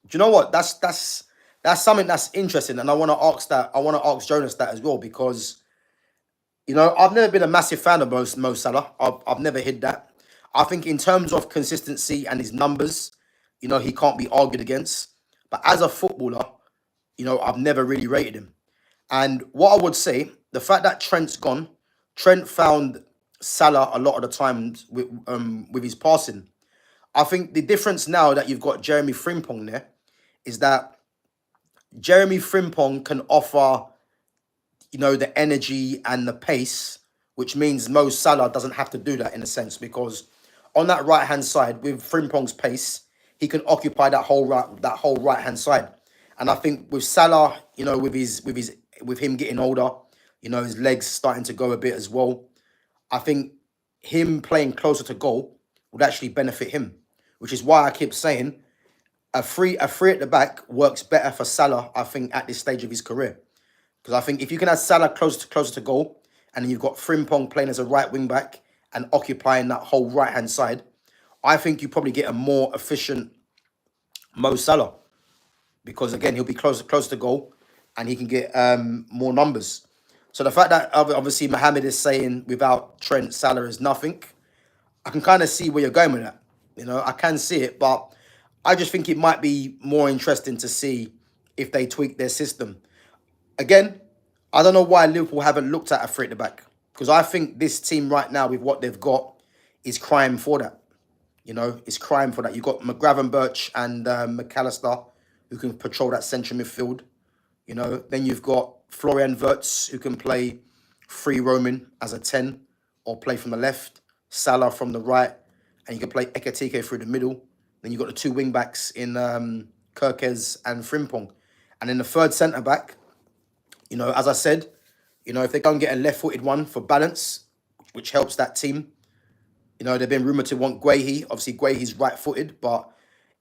Do you know what? That's something that's interesting, and I want to ask that. I want to ask Jonas that as well because I've never been a massive fan of Mo Salah. I've never hid that. I think in terms of consistency and his numbers, he can't be argued against. But as a footballer, I've never really rated him. And what I would say, the fact that Trent's gone, Trent found Salah a lot of the times with his passing. I think the difference now that you've got Jeremy Frimpong there is that Jeremy Frimpong can offer, the energy and the pace, which means Mo Salah doesn't have to do that in a sense, because on that right hand side with Frimpong's pace, he can occupy that whole right hand side. And I think with Salah, with him getting older, his legs starting to go a bit as well. I think him playing closer to goal would actually benefit him, which is why I keep saying a free at the back works better for Salah, I think, at this stage of his career. Because I think if you can have Salah closer to goal, and you've got Frimpong playing as a right wing back and occupying that whole right hand side, I think you probably get a more efficient Mo Salah. Because again, he'll be closer to goal, and he can get more numbers. So the fact that obviously Mohamed is saying without Trent, Salah is nothing, I can kind of see where you're going with that. I can see it, but I just think it might be more interesting to see if they tweak their system. Again, I don't know why Liverpool haven't looked at a free at the back, because I think this team right now with what they've got is crying for that. It's crying for that. You've got McGravenberch and McAllister who can patrol that central midfield. Then you've got Florian Wirtz who can play free roaming as a 10 or play from the left, Salah from the right, and you can play Ekatike through the middle. Then you've got the two wing backs in Kirkez and Frimpong. And then the third centre back, as I said, if they go and get a left-footed one for balance, which helps that team. They've been rumoured to want Guehi. Obviously, Guehi's right-footed, but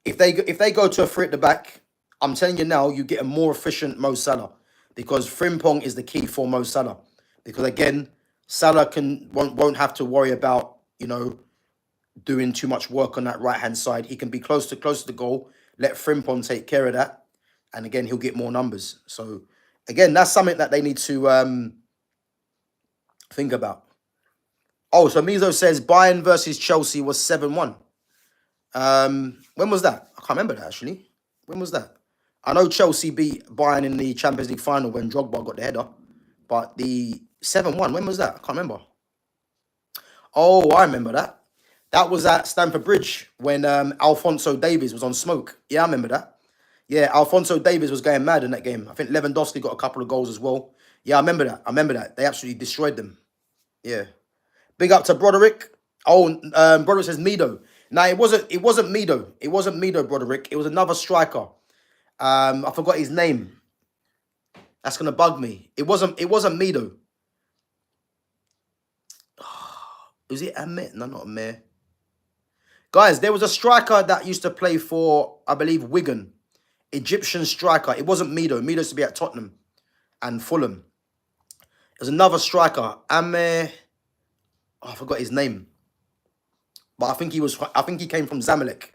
if they go to a free at the back, I'm telling you now, you get a more efficient Mo Salah, because Frimpong is the key for Mo Salah. Because again, Salah won't have to worry about doing too much work on that right-hand side. He can be close to the goal, let Frimpong take care of that, and again, he'll get more numbers. So again, that's something that they need to think about. Oh, so Mizo says Bayern versus Chelsea was 7-1. When was that? I can't remember that, actually. When was that? I know Chelsea beat Bayern in the Champions League final when Drogba got the header. But the 7-1, when was that? I can't remember. Oh, I remember that. That was at Stamford Bridge when Alphonso Davies was on smoke. Yeah, I remember that. Yeah, Alphonso Davies was going mad in that game. I think Lewandowski got a couple of goals as well. Yeah, I remember that. They absolutely destroyed them. Yeah. Big up to Broderick. Oh, Broderick says Mido. No, it wasn't Mido. It wasn't Mido, Broderick. It was another striker. I forgot his name. That's gonna bug me. It wasn't Mido. Was it Amir? No, not Amir. Guys, there was a striker that used to play for, I believe, Wigan. Egyptian striker. It wasn't Mido. Mido used to be at Tottenham and Fulham. There's another striker, Amir. Oh, I forgot his name. But I think he came from Zamalek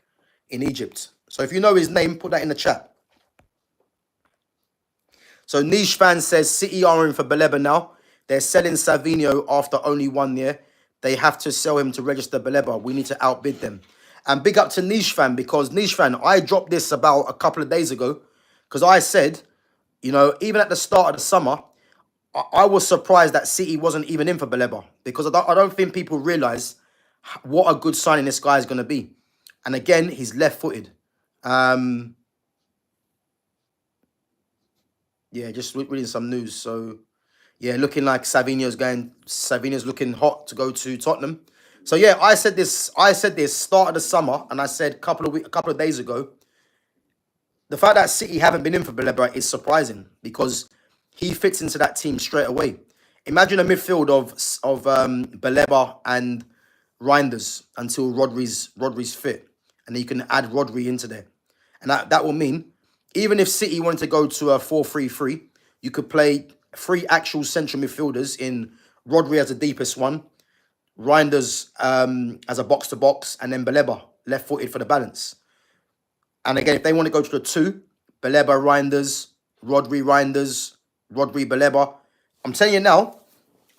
in Egypt. So if you know his name, put that in the chat. So Niche fan says City are in for Baleba now. They're selling Savinho after only 1 year. They have to sell him to register Baleba. We need to outbid them. And big up to Niche fan, because Niche fan, I dropped this about a couple of days ago, because I said, even at the start of the summer, I was surprised that City wasn't even in for Baleba, because I don't think people realise what a good signing this guy is going to be. And again, he's left-footed. Yeah, just reading some news. So, Yeah, looking like Savinho's looking hot to go to Tottenham. So yeah, I said this start of the summer, and I said a couple of days ago, the fact that City haven't been in for Baleba is surprising because he fits into that team straight away. Imagine a midfield of Baleba and Reinders until Rodri's fit, and then you can add Rodri into there, and that will mean even if City wanted to go to a 4-3-3, you could play three actual central midfielders in Rodri as the deepest one, Reinders as a box to box, and then Baleba left footed for the balance. And again, if they want to go to the two, Baleba Reinders, Rodri Baleba. I'm telling you now,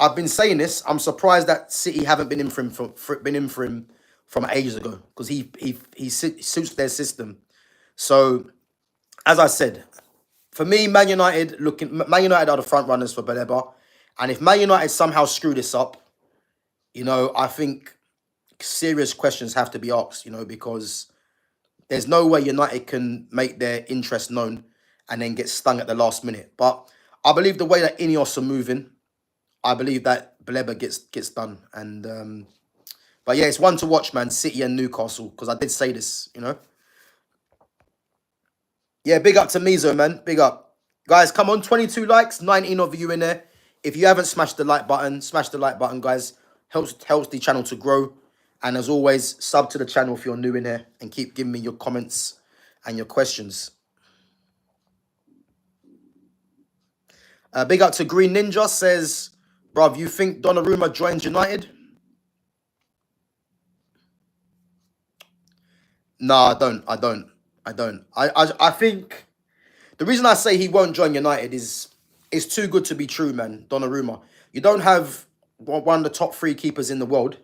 I've been saying this. I'm surprised that City haven't been in for him from ages ago because he suits their system. So as I said, for me, Man United are the front runners for Baleba, and if Man United somehow screw this up, I think serious questions have to be asked. Because there's no way United can make their interest known and then get stung at the last minute. But I believe the way that Ineos are moving, I believe that Baleba gets done. And but yeah, it's one to watch, man. City and Newcastle, because I did say this. Yeah, big up to Mizo, man. Big up. Guys, come on, 22 likes, 19 of you in there. If you haven't smashed the like button, smash the like button, guys. Helps the channel to grow. And as always, sub to the channel if you're new in here and keep giving me your comments and your questions. Big up to Green Ninja, says, bruv, you think Donnarumma joins United? No, I don't. I think the reason I say he won't join United is it's too good to be true, man. Donnarumma. You don't have one of the top three keepers in the world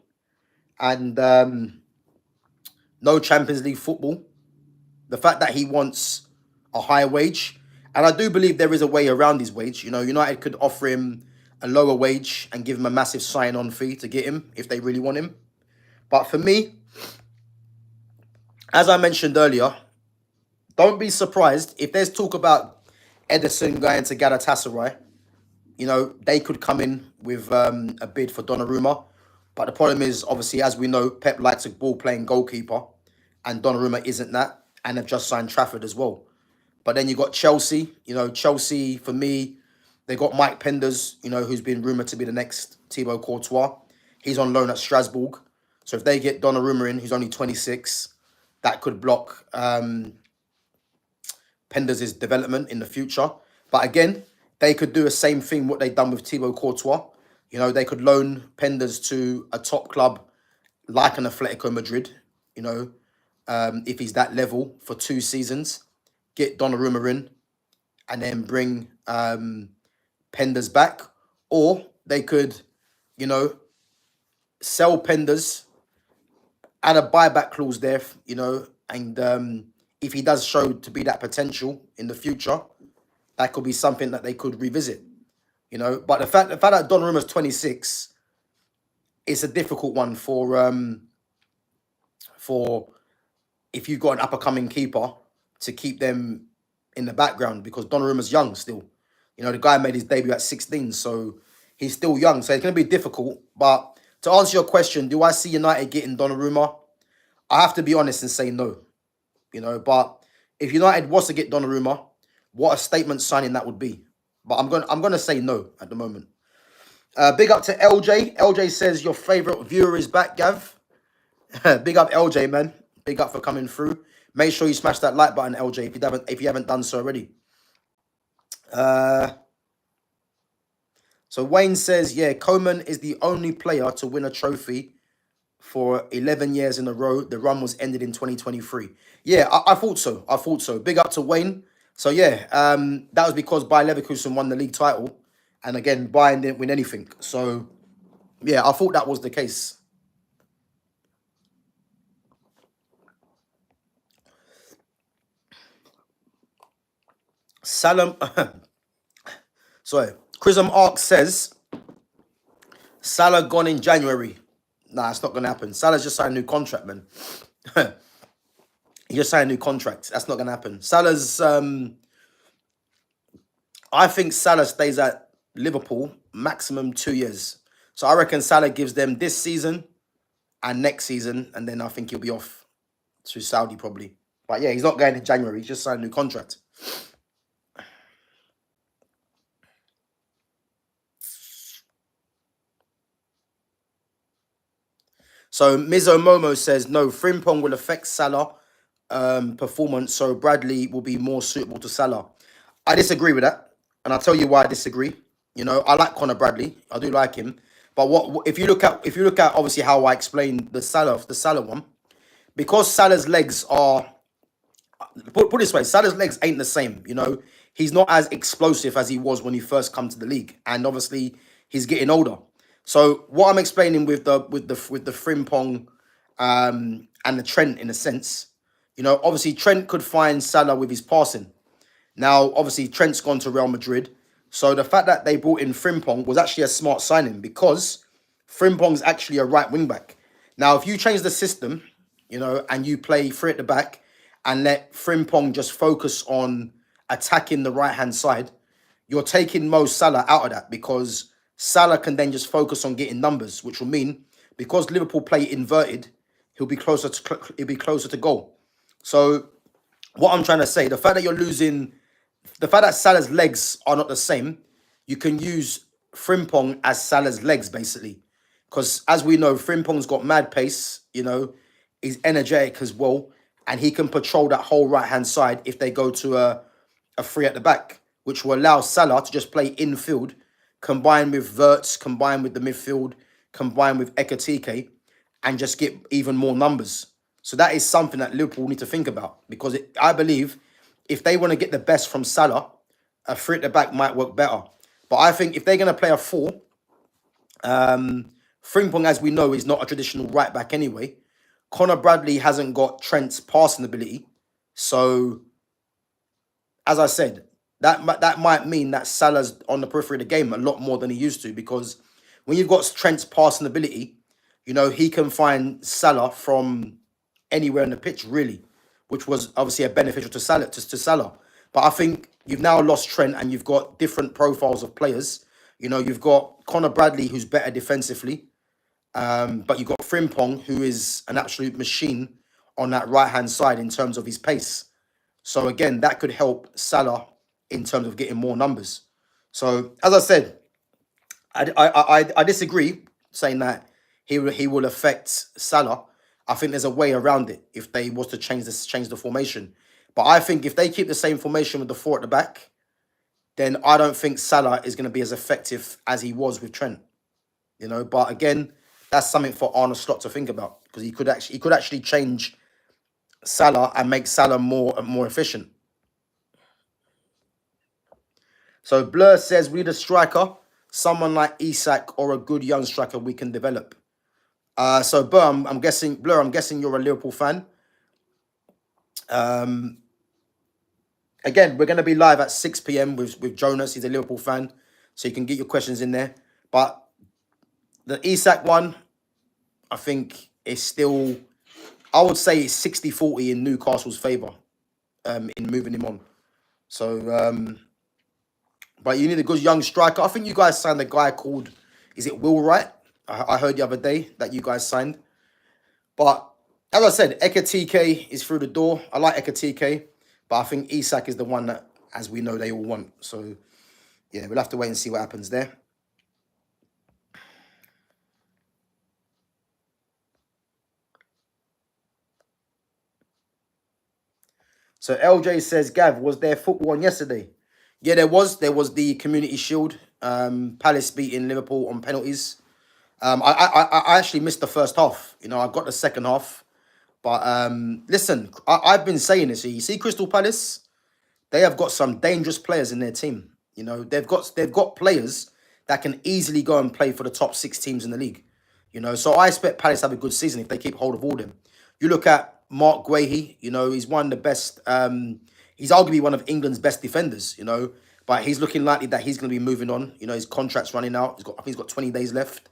and no Champions League football. The fact that he wants a higher wage, and I do believe there is a way around his wage. United could offer him a lower wage and give him a massive sign-on fee to get him if they really want him. But for me, as I mentioned earlier, don't be surprised if there's talk about Ederson going to Galatasaray. They could come in with a bid for Donnarumma. But the problem is, obviously, as we know, Pep likes a ball-playing goalkeeper, and Donnarumma isn't that, and they've just signed Trafford as well. But then you got Chelsea. Chelsea, for me, they got Mike Penders, who's been rumoured to be the next Thibaut Courtois. He's on loan at Strasbourg. So if they get Donnarumma in, who's only 26, that could block Penders' development in the future. But again, they could do the same thing what they've done with Thibaut Courtois. They could loan Penders to a top club like an Atletico Madrid, if he's that level for 2 seasons, get Donnarumma in, and then bring Penders back. Or they could, sell Penders, add a buyback clause there, and if he does show to be that potential in the future, that could be something that they could revisit. But the fact that Donnarumma's 26, it's a difficult one for if you've got an up-and-coming keeper to keep them in the background, because Donnarumma's young still. The guy made his debut at 16, so he's still young. So it's going to be difficult. But to answer your question, do I see United getting Donnarumma? I have to be honest and say no. But if United was to get Donnarumma, what a statement signing that would be. But I'm going to say no at the moment. Big up to LJ. LJ says your favorite viewer is back, Gav. Big up LJ, man. Big up for coming through. Make sure you smash that like button, LJ, if you haven't done so already. So Wayne says, yeah, Coman is the only player to win a trophy for 11 years in a row. The run was ended in 2023. Yeah, I thought so. Big up to Wayne. So yeah, that was because Bayer Leverkusen won the league title. And again, Bayern didn't win anything. So yeah, I thought that was the case. Salam, sorry, Chrism Ark says, Salah gone in January. Nah, it's not going to happen. Salah's just signed a new contract, man. He just signed a new contract. That's not going to happen. I think Salah stays at Liverpool maximum 2 years. So I reckon Salah gives them this season and next season, and then I think he'll be off to Saudi probably. But yeah, he's not going in January. He just signed a new contract. So Mizo Momo says no, Frimpong will affect Salah performance, so Bradley will be more suitable to Salah. I disagree with that, and I'll tell you why I disagree. You know, I like Conor Bradley. I do like him. But what if you look at obviously how I explained the Salah one, because Salah's legs are put it this way, Salah's legs ain't the same, you know. He's not as explosive as he was when he first come to the league. And obviously he's getting older. So what I'm explaining with the Frimpong and the Trent in a sense, you know, obviously Trent could find Salah with his passing. Now, obviously Trent's gone to Real Madrid. So the fact that they brought in Frimpong was actually a smart signing because Frimpong's actually a right wing back. Now, if you change the system, you know, and you play three at the back and let Frimpong just focus on attacking the right-hand side, you're taking Mo Salah out of that because Salah can then just focus on getting numbers, which will mean because Liverpool play inverted, he'll be closer to goal. So what I'm trying to say, the fact that Salah's legs are not the same, you can use Frimpong as Salah's legs basically. Because as we know, Frimpong's got mad pace, you know, he's energetic as well, and he can patrol that whole right-hand side if they go to a three at the back, which will allow Salah to just play infield, combine with Wirtz, combine with the midfield, combine with Ekatike, and just get even more numbers. So that is something that Liverpool need to think about because I believe if they want to get the best from Salah, a three at the back might work better. But I think if they're going to play a four, Frimpong, as we know, is not a traditional right back anyway. Conor Bradley hasn't got Trent's passing ability. So, as I said, that might mean that Salah's on the periphery of the game a lot more than he used to because when you've got Trent's passing ability, you know, he can find Salah from anywhere on the pitch, really, which was obviously a beneficial to Salah. But I think you've now lost Trent and you've got different profiles of players. You know, you've got Conor Bradley, who's better defensively. But you've got Frimpong, who is an absolute machine on that right-hand side in terms of his pace. So again, that could help Salah in terms of getting more numbers. So as I said, I disagree saying that he will affect Salah. I think there's a way around it if they was to change the formation. But I think if they keep the same formation with the four at the back, then I don't think Salah is going to be as effective as he was with Trent. You know, but again, that's something for Arne Slot to think about because he could actually change Salah and make Salah more efficient. So Blur says we need a striker, someone like Isak or a good young striker we can develop. So Blur, I'm guessing you're a Liverpool fan. Again, we're going to be live at 6 p.m. with Jonas. He's a Liverpool fan, so you can get your questions in there. But the Isak one, I think is still, I would say it's 60-40 in Newcastle's favour in moving him on. So, but you need a good young striker. I think you guys signed a guy called, is it Will Wright? I heard the other day that you guys signed. But as I said, Ekatike is through the door. I like Ekatike, but I think Isak is the one that, as we know, they all want. So, yeah, we'll have to wait and see what happens there. So LJ says, Gav, was there football on yesterday? Yeah, there was. There was the Community Shield. Palace beating Liverpool on penalties. I actually missed the first half. You know, I got the second half. But listen, I've been saying this. You see Crystal Palace? They have got some dangerous players in their team. You know, they've got players that can easily go and play for the top 6 teams in the league. You know, so I expect Palace to have a good season if they keep hold of all them. You look at Mark Guehi, you know, he's one of the best, he's arguably one of England's best defenders, you know, but he's looking likely that he's going to be moving on. You know, his contract's running out. I think he's got 20 days left.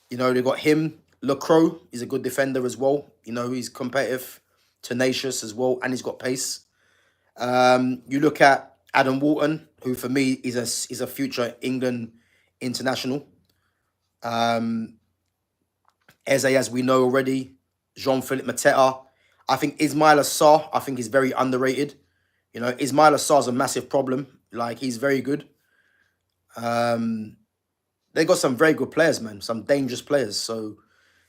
You know, they've got him. Lacroix is a good defender as well. You know, he's competitive, tenacious as well, and he's got pace. You look at Adam Wharton, who for me is a future England international. Eze, as we know already, Jean-Philippe Mateta. I think Ismail Assar, I think, is very underrated. You know, Ismail Assar's a massive problem. Like, he's very good. They got some very good players, man. Some dangerous players. So,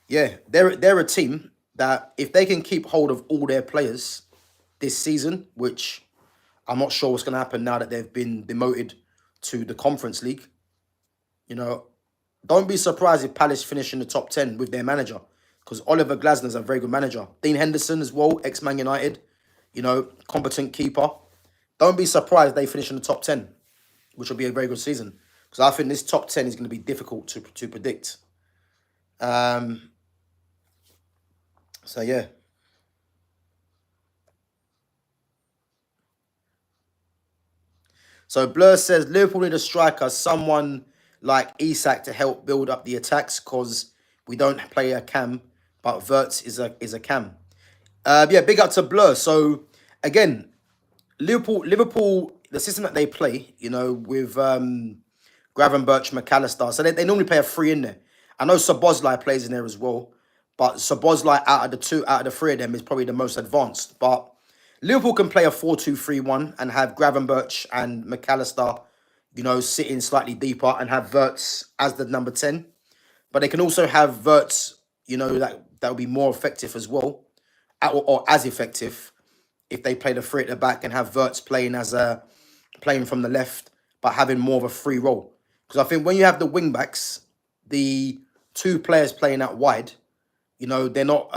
yeah, they're a team that if they can keep hold of all their players this season, which I'm not sure what's going to happen now that they've been demoted to the Conference League, you know, don't be surprised if Palace finish in the top 10 with their manager, because Oliver Glasner's a very good manager. Dean Henderson as well, ex-Man United, you know, competent keeper. Don't be surprised they finish in the top 10, which will be a very good season, because I think this top 10 is going to be difficult to predict. So, yeah. So, Blur says, Liverpool need a striker, someone like Isak to help build up the attacks, because we don't play a cam, but Verts is a cam. Yeah, big up to Blur. So, again, Liverpool, the system that they play, you know, with Gravenberch, McAllister, so they normally play a three in there. I know Szoboszlai plays in there as well, but Szoboszlai out of the three of them is probably the most advanced. But Liverpool can play a 4-2-3-1 and have Gravenberch and McAllister, you know, sitting slightly deeper and have Verts as the number 10. But they can also have Verts, you know, that will be more effective as well, or as effective, if they play the three at the back and have Verts playing from the left, but having more of a free role. Because I think when you have the wing backs, the two players playing out wide, you know, they're not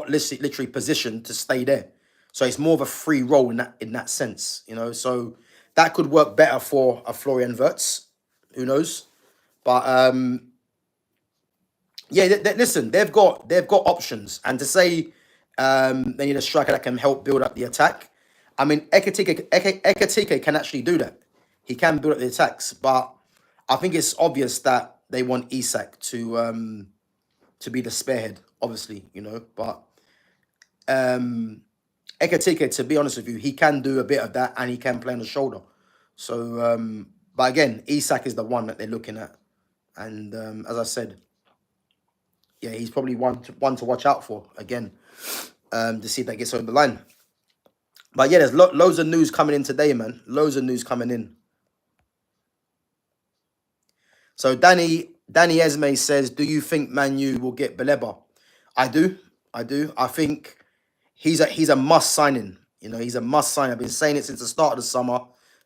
literally positioned to stay there. So it's more of a free role in that sense, you know. So that could work better for a Florian Wirtz. Who knows? But yeah, listen, they've got options, and to say they need a striker that can help build up the attack. I mean, Ekatike can actually do that. He can build up the attacks, but I think it's obvious that they want Isak to be the spearhead, obviously, you know. But Ekatike, to be honest with you, he can do a bit of that, and he can play on the shoulder. So, but again, Isak is the one that they're looking at, and as I said, yeah, he's probably one to watch out for again, to see if that gets over the line. But yeah, there's loads of news coming in today, man. Loads of news coming in. So Danny Esme says, do you think Man U will get Baleba? I do. I think he's a must signing. You know, he's a must sign. I've been saying it since the start of the summer,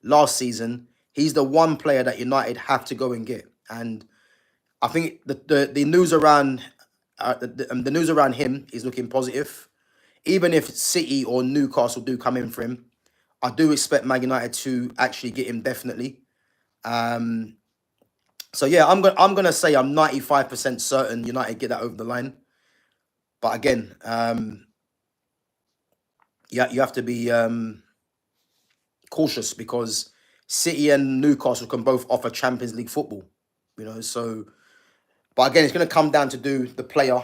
last season. He's the one player that United have to go and get. And I think the news around the news around him is looking positive. Even if City or Newcastle do come in for him, I do expect Man United to actually get him definitely. So yeah, I'm gonna say I'm 95% certain United get that over the line. But again, yeah, you have to be cautious, because City and Newcastle can both offer Champions League football, you know. So, but again, it's going to come down to do the player,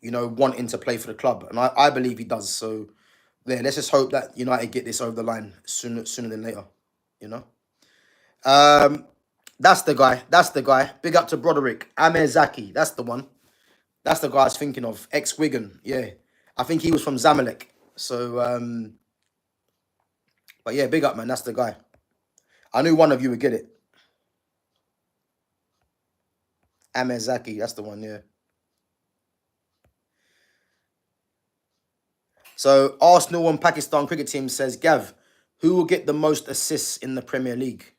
you know, wanting to play for the club, and I believe he does. So, yeah, let's just hope that United get this over the line sooner than later, you know. That's the guy. Big up to Broderick. Amir Zaki. That's the one. That's the guy I was thinking of. Ex-Wigan. Yeah. I think he was from Zamalek. So, but yeah, big up, man. That's the guy. I knew one of you would get it. Amir Zaki. That's the one, yeah. So, Arsenal and Pakistan cricket team says, Gav, who will get the most assists in the Premier League?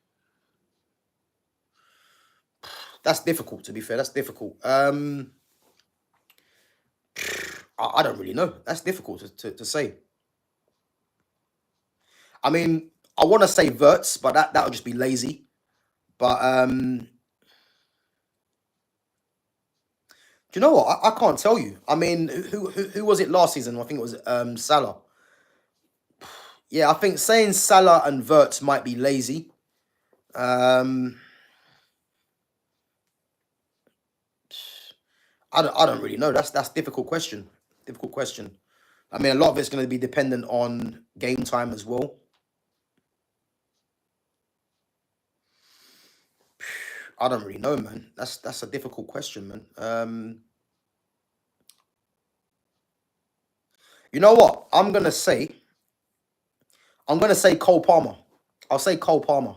That's difficult, to be fair. That's difficult. I don't really know. That's difficult to say. I mean, I want to say Verts, but that would just be lazy. But do you know what? I can't tell you. I mean, who was it last season? I think it was Salah. Yeah, I think saying Salah and Verts might be lazy. I don't really know. That's a difficult question. Difficult question. I mean, a lot of it's going to be dependent on game time as well. I don't really know, man. That's a difficult question, man. You know what? I'm gonna say Cole Palmer. I'll say Cole Palmer.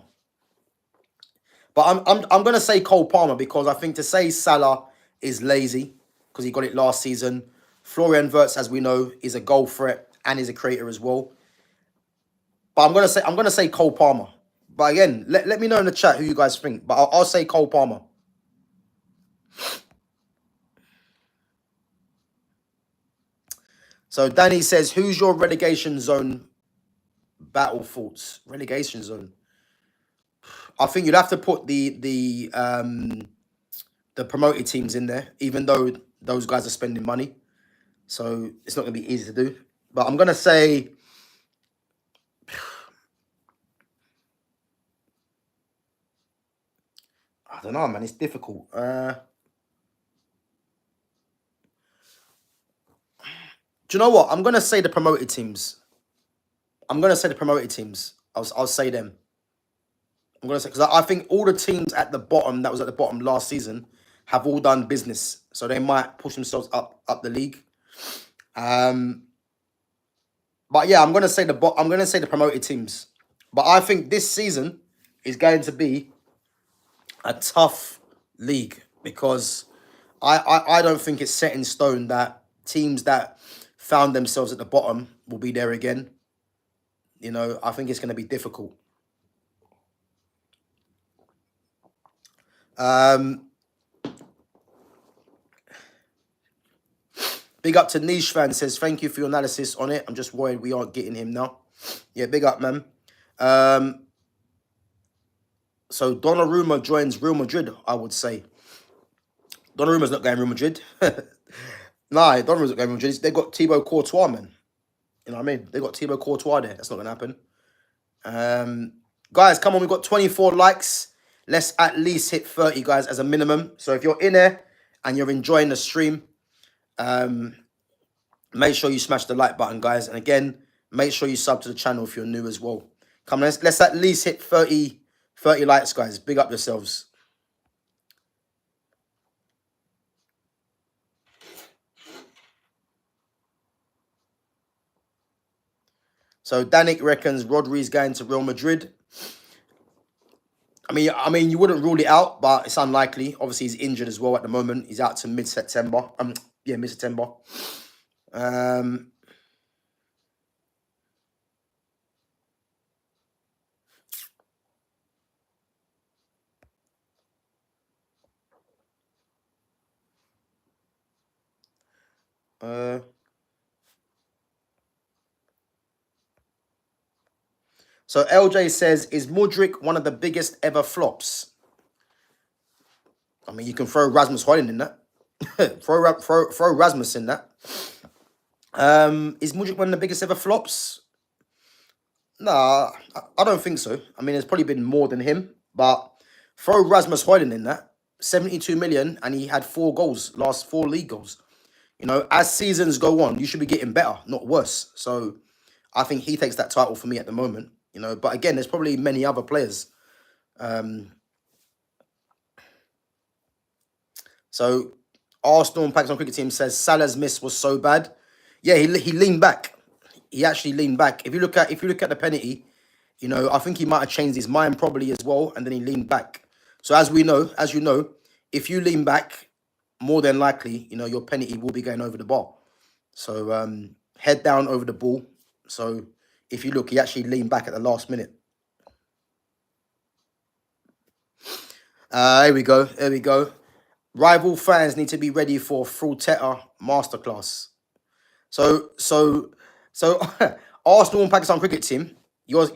But I'm gonna say Cole Palmer because I think to say Salah is lazy because he got it last season. Florian Wirtz, as we know, is a goal threat and is a creator as well. But I'm gonna say Cole Palmer. But again, let me know in the chat who you guys think. But I'll say Cole Palmer. So Danny says, who's your relegation zone battle thoughts? Relegation zone. I think you'd have to put the promoted teams in there, even though those guys are spending money. So it's not gonna be easy to do. But I'm gonna say I don't know, man. It's difficult. Do you know what? I'm gonna say the promoted teams. I'll say them. I'm gonna say because I think all the teams at the bottom that was at the bottom last season have all done business, so they might push themselves up the league. But yeah, I'm gonna say the promoted teams. But I think this season is going to be a tough league because I don't think it's set in stone that teams that found themselves at the bottom will be there again. You know, I think it's going to be difficult. Big up to Niche Fan says, thank you for your analysis on it. I'm just worried we aren't getting him now. Yeah, big up, man. So Donnarumma joins Real Madrid, I would say. Donnarumma's not going Real Madrid. Nah, Donnarumma's not going Real Madrid. They've got Thibaut Courtois, man. You know what I mean? They've got Thibaut Courtois there. That's not going to happen. Guys, come on. We've got 24 likes. Let's at least hit 30, guys, as a minimum. So if you're in there and you're enjoying the stream, make sure you smash the like button, guys. And again, make sure you sub to the channel if you're new as well. Come on, let's at least hit 30 likes, guys. Big up yourselves. So Danik reckons Rodri's going to Real Madrid. I mean, you wouldn't rule it out, but it's unlikely. Obviously, he's injured as well at the moment. He's out to mid-September. Yeah, mid-September. So LJ says, is Mudryk one of the biggest ever flops? I mean, you can throw Rasmus Højlund in that. throw Rasmus in that. Is Mudryk one of the biggest ever flops? Nah, I don't think so. I mean, there's probably been more than him, but throw Rasmus Højlund in that. 72 million, and he had 4 goals, last 4 league goals. You know, as seasons go on, you should be getting better, not worse. So I think he takes that title for me at the moment. You know, but again, there's probably many other players. So Arsenal and Pakistan cricket team says Salah's miss was so bad. Yeah, he leaned back. He actually leaned back. If you look at the penalty, you know, I think he might have changed his mind probably as well, and then he leaned back. So as you know, if you lean back, more than likely, you know, your penalty will be going over the bar. So head down over the ball. So if you look, he actually leaned back at the last minute. Here we go. Rival fans need to be ready for Frutetta masterclass. So Arsenal and Pakistan cricket team, you're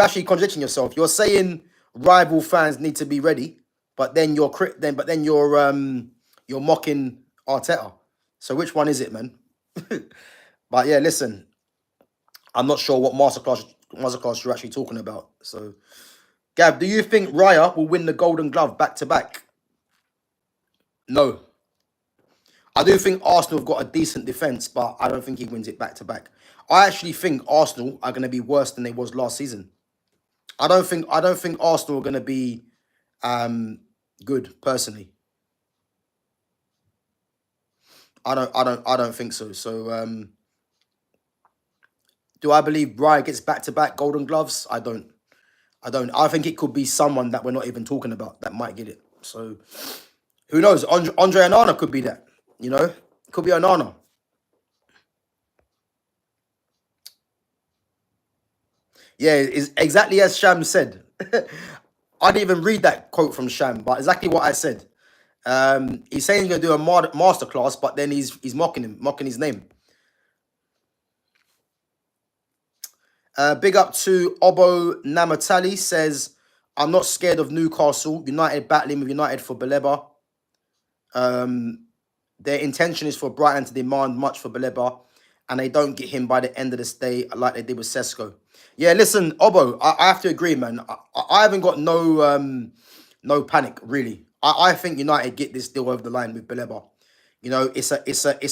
actually contradicting yourself. You're saying rival fans need to be ready, but then you're mocking Arteta. So which one is it, man? But yeah, listen, I'm not sure what masterclass you're actually talking about. So, Gav, do you think Raya will win the Golden Glove back to back? No. I do think Arsenal have got a decent defence, but I don't think he wins it back to back. I actually think Arsenal are going to be worse than they was last season. I don't think Arsenal are going to be good, personally. I don't think so. So do I believe Brian gets back-to-back Golden Gloves? I don't. I don't. I think it could be someone that we're not even talking about that might get it. So who knows? Andre Onana could be that. You know, could be Onana. Yeah, it's exactly as Sham said. I didn't even read that quote from Sham, but exactly what I said. He's saying he's gonna do a masterclass, but then he's mocking him, mocking his name. Big up to Obo Namatali says, I'm not scared of Newcastle. United battling with United for Baleba. Their intention is for Brighton to demand much for Baleba, and they don't get him by the end of this day like they did with Sesko. Yeah, listen, Obo, I have to agree, man. I haven't got no panic really. I think United get this deal over the line with Baleba. You know, it's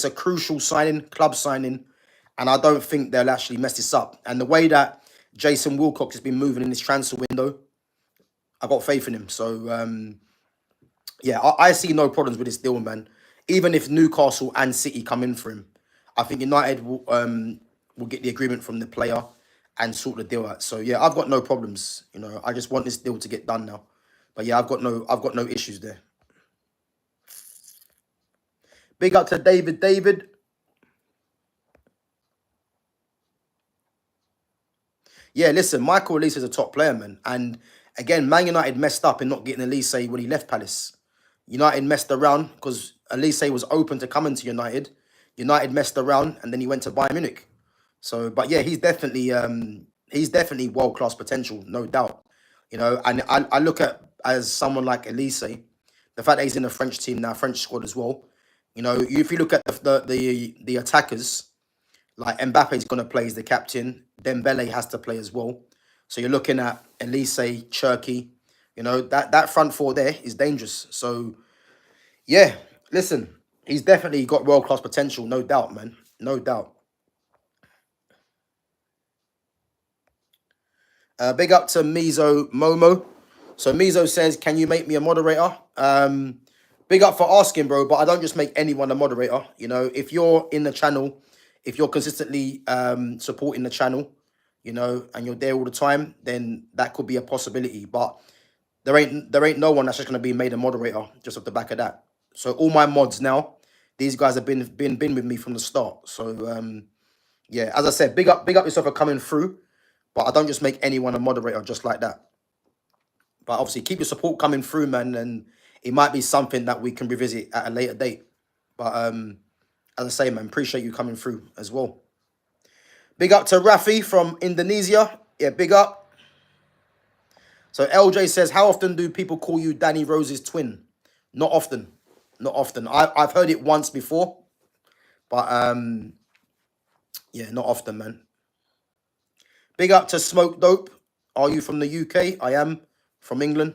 a crucial signing, club signing, and I don't think they'll actually mess this up. And the way that Jason Wilcox has been moving in this transfer window, I got faith in him. So yeah, I see no problems with this deal, man. Even if Newcastle and City come in for him, I think United will get the agreement from the player and sort the deal out. So yeah, I've got no problems. You know, I just want this deal to get done now. But yeah, I've got no issues there. Big up to David. David. Yeah, listen, Michael Elise is a top player, man. And again, Man United messed up in not getting Elise when he left Palace. United messed around because Elise was open to coming to United. United messed around and then he went to Bayern Munich. So, but yeah, he's definitely world class potential, no doubt. You know, and I look at as someone like Elise, the fact that he's in the French team now, French squad as well. You know, if you look at the attackers, like Mbappe's going to play as the captain. Dembele has to play as well. So you're looking at Elise, Cherky. You know, that front four there is dangerous. So, yeah, listen, he's definitely got world-class potential, no doubt, man. No doubt. Big up to Mizo Momo. So Mizo says, can you make me a moderator? Big up for asking, bro, but I don't just make anyone a moderator. You know, if you're in the channel, if you're consistently supporting the channel, you know, and you're there all the time, then that could be a possibility. But there ain't no one that's just gonna be made a moderator just off the back of that. So all my mods now, these guys have been with me from the start. So yeah, as I said, big up yourself for coming through. But I don't just make anyone a moderator just like that. But obviously, keep your support coming through, man, and it might be something that we can revisit at a later date. But as I say, man, appreciate you coming through as well. Big up to Rafi from Indonesia. Yeah, big up. So LJ says, how often do people call you Danny Rose's twin? Not often. Not often. I've heard it once before. But yeah, not often, man. Big up to Smoke Dope. Are you from the UK? I am from England.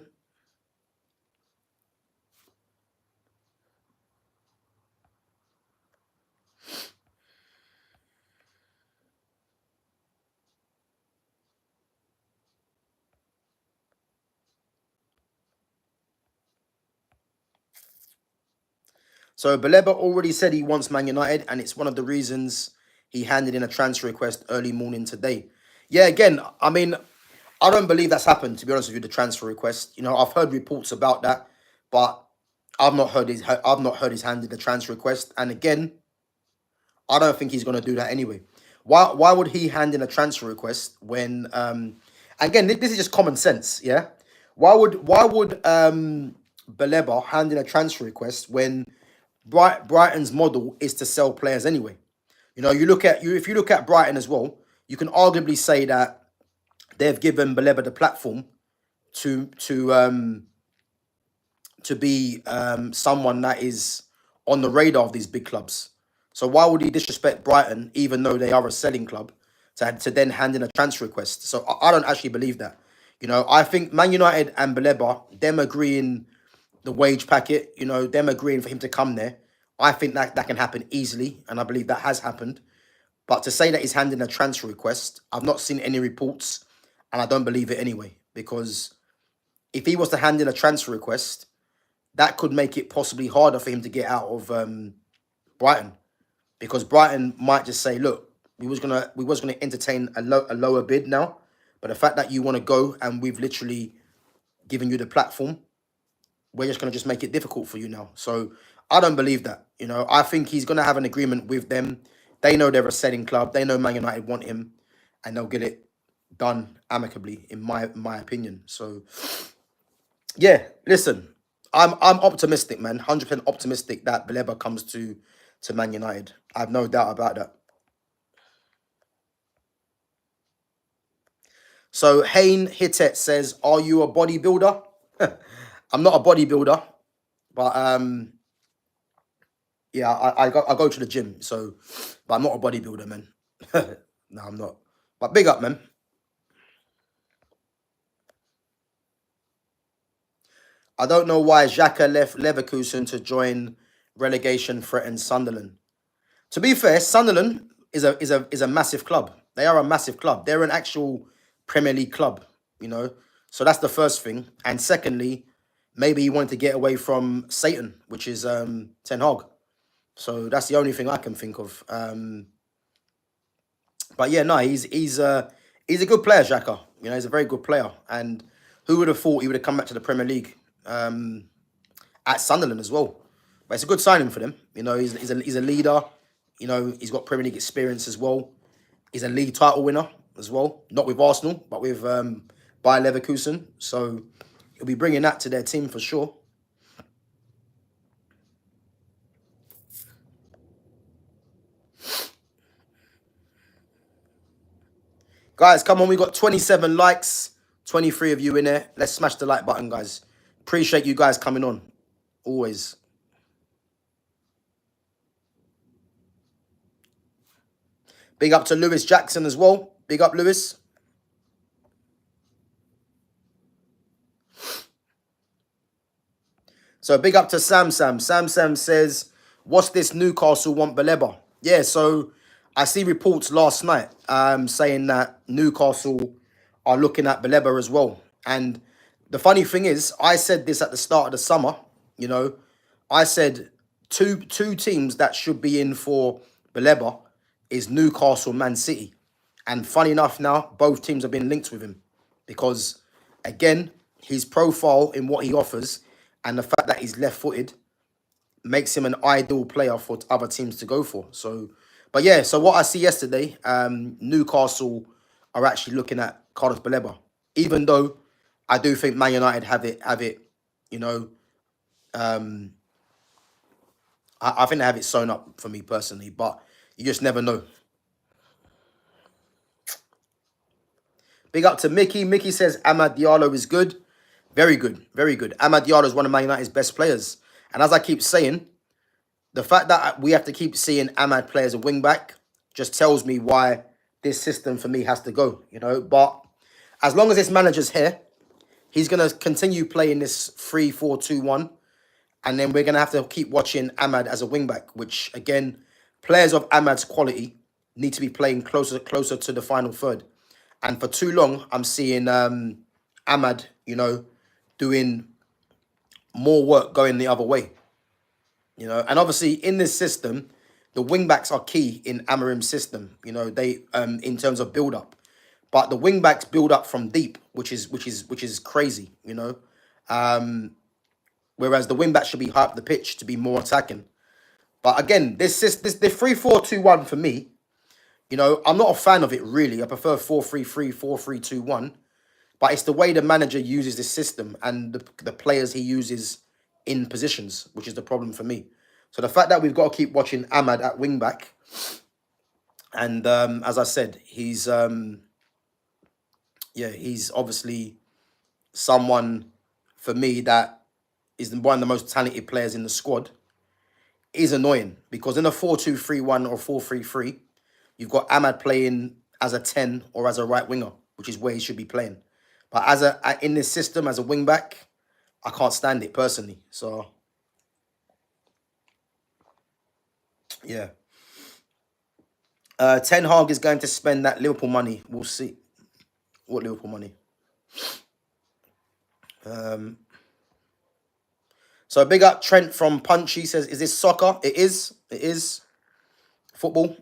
So Baleba already said he wants Man United, and it's one of the reasons he handed in a transfer request early morning today. Yeah, again, I mean, I don't believe that's happened, to be honest with you, the transfer request. You know, I've heard reports about that, but I've not heard he's handed the transfer request. And again, I don't think he's going to do that anyway. Why would he hand in a transfer request when again, this is just common sense, yeah? Why would Baleba hand in a transfer request when Brighton's model is to sell players anyway? You know, if you look at Brighton as well, you can arguably say that they've given Baleba the platform to be someone that is on the radar of these big clubs. So why would he disrespect Brighton, even though they are a selling club, to then hand in a transfer request? So I don't actually believe that. You know, I think Man United and Baleba, them agreeing the wage packet, you know, them agreeing for him to come there, I think that can happen easily, and I believe that has happened. But to say that he's handing a transfer request, I've not seen any reports, and I don't believe it anyway. Because if he was to hand in a transfer request, that could make it possibly harder for him to get out of Brighton, because Brighton might just say, look, we was gonna entertain a lower bid now, but the fact that you want to go and we've literally given you the platform, we're just going to just make it difficult for you now. So I don't believe that. You know, I think he's going to have an agreement with them. They know they're a selling club. They know Man United want him, and they'll get it done amicably, in my opinion. So yeah, listen, I'm optimistic, man. 100% optimistic that Baleba comes to Man United. I have no doubt about that. So Hain Hitet says, "Are you a bodybuilder?" I'm not a bodybuilder, but yeah, I go to the gym. So, but I'm not a bodybuilder, man. No, I'm not. But big up, man. I don't know why Xhaka left Leverkusen to join relegation threatened Sunderland. To be fair, Sunderland is a massive club. They are a massive club. They're an actual Premier League club, you know. So that's the first thing. And secondly, maybe he wanted to get away from Satan, which is Ten Hag. So that's the only thing I can think of. But yeah, no, he's a good player, Xhaka. You know, he's a very good player. And who would have thought he would have come back to the Premier League at Sunderland as well? But it's a good signing for them. You know, he's a leader. You know, he's got Premier League experience as well. He's a league title winner as well. Not with Arsenal, but with Bayer Leverkusen. So he'll be bringing that to their team for sure. Guys, come on. We got 27 likes. 23 of you in there. Let's smash the like button, guys. Appreciate you guys coming on. Always. Big up to Lewis Jackson as well. Big up, Lewis. So big up to Sam. Sam says, what's this Newcastle want Baleba? Yeah, so I see reports last night saying that Newcastle are looking at Baleba as well. And the funny thing is, I said this at the start of the summer, you know. I said two teams that should be in for Baleba is Newcastle, Man City. And funny enough now, both teams have been linked with him. Because, again, his profile in what he offers and the fact that he's left-footed makes him an ideal player for other teams to go for. So, but yeah, so what I see yesterday, Newcastle are actually looking at Carlos Baleba. Even though I do think Man United have it, you know, I think they have it sewn up for me personally, but you just never know. Big up to Mickey. Mickey says Amad Diallo is good. Very good. Very good. Amad Diallo is one of Man United's best players. And as I keep saying, the fact that we have to keep seeing Amad play as a wing-back just tells me why this system for me has to go, you know. But as long as this manager's here, he's going to continue playing this 3-4-2-1. And then we're going to have to keep watching Amad as a wing-back, which, again, players of Amad's quality need to be playing closer to the final third. And for too long, I'm seeing Amad, you know, doing more work going the other way. You know, and obviously in this system, the wing-backs are key in Amarim's system, you know, they in terms of build-up. But the wing-backs build up from deep, which is crazy, you know. Whereas the wing-back should be high up the pitch to be more attacking. But again, the 3-4-2-1 for me, you know, I'm not a fan of it really. I prefer 4-3-3, 4-3-2-1. But it's the way the manager uses this system and the players he uses in positions, which is the problem for me. So the fact that we've got to keep watching Amad at wing-back, and as I said, he's he's obviously someone for me that is one of the most talented players in the squad, is annoying because in a 4-2-3-1 or 4-3-3, you've got Amad playing as a 10 or as a right winger, which is where he should be playing. But in this system as a wing back, I can't stand it personally. So yeah. Ten Hag is going to spend that Liverpool money. We'll see. What Liverpool money? So So big up Trent from Punchy says, is this soccer? It is. It is. Football.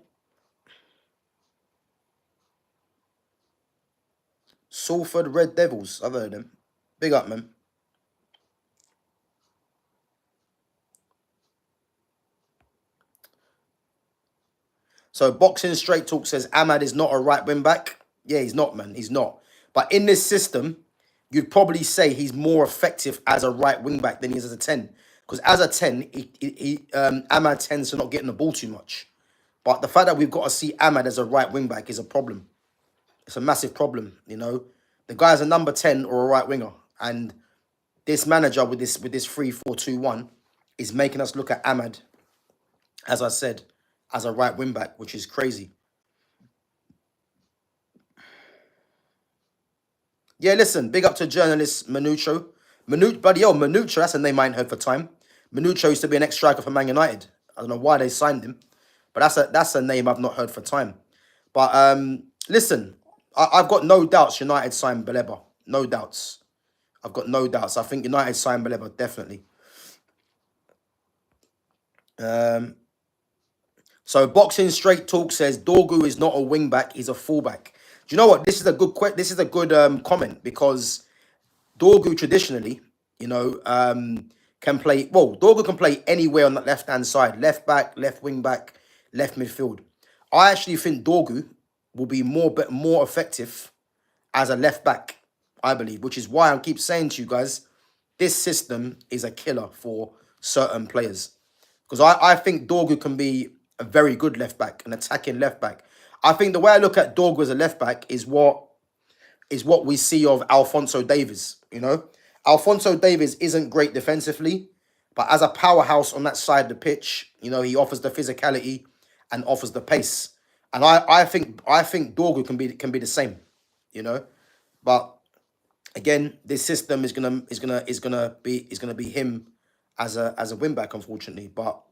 Salford Red Devils. I've heard them. Big up, man. So Boxing Straight Talk says Ahmad is not a right wing back. Yeah, he's not, man. He's not. But in this system, you'd probably say he's more effective as a right wing back than he is as a 10. Because as a 10, Ahmad tends to not get in the ball too much. But the fact that we've got to see Ahmad as a right wing back is a problem. It's a massive problem, you know. The guy's a number 10 or a right winger. And this manager with this 3-4-2-1 is making us look at Ahmad, as I said, as a right wing back, which is crazy. Yeah, listen, big up to journalist Manucho. Manucho, that's a name I ain't heard for time. Manucho used to be an ex-striker for Man United. I don't know why they signed him, but that's a name I've not heard for time. But listen, I've got no doubts United signed Baleba. No doubts. I've got no doubts. I think United signed Baleba, definitely. So Boxing Straight Talk says Dorgu is not a wing back, he's a fullback. Do you know what? This is a good comment, because Dorgu traditionally, you know, can play. Well, Dorgu can play anywhere on the left hand side, left back, left wing back, left midfield. I actually think Dorgu will be more effective as a left back, I believe, which is why I keep saying to you guys, this system is a killer for certain players. Because I think Dorgu can be a very good left back, an attacking left back. I think the way I look at Dorgu as a left back is what we see of Alphonso Davies, you know. Alphonso Davies isn't great defensively, but as a powerhouse on that side of the pitch, you know, he offers the physicality and offers the pace. And I think Dorgu can be the same, you know. But again, this system is gonna be him as a wing back, unfortunately. But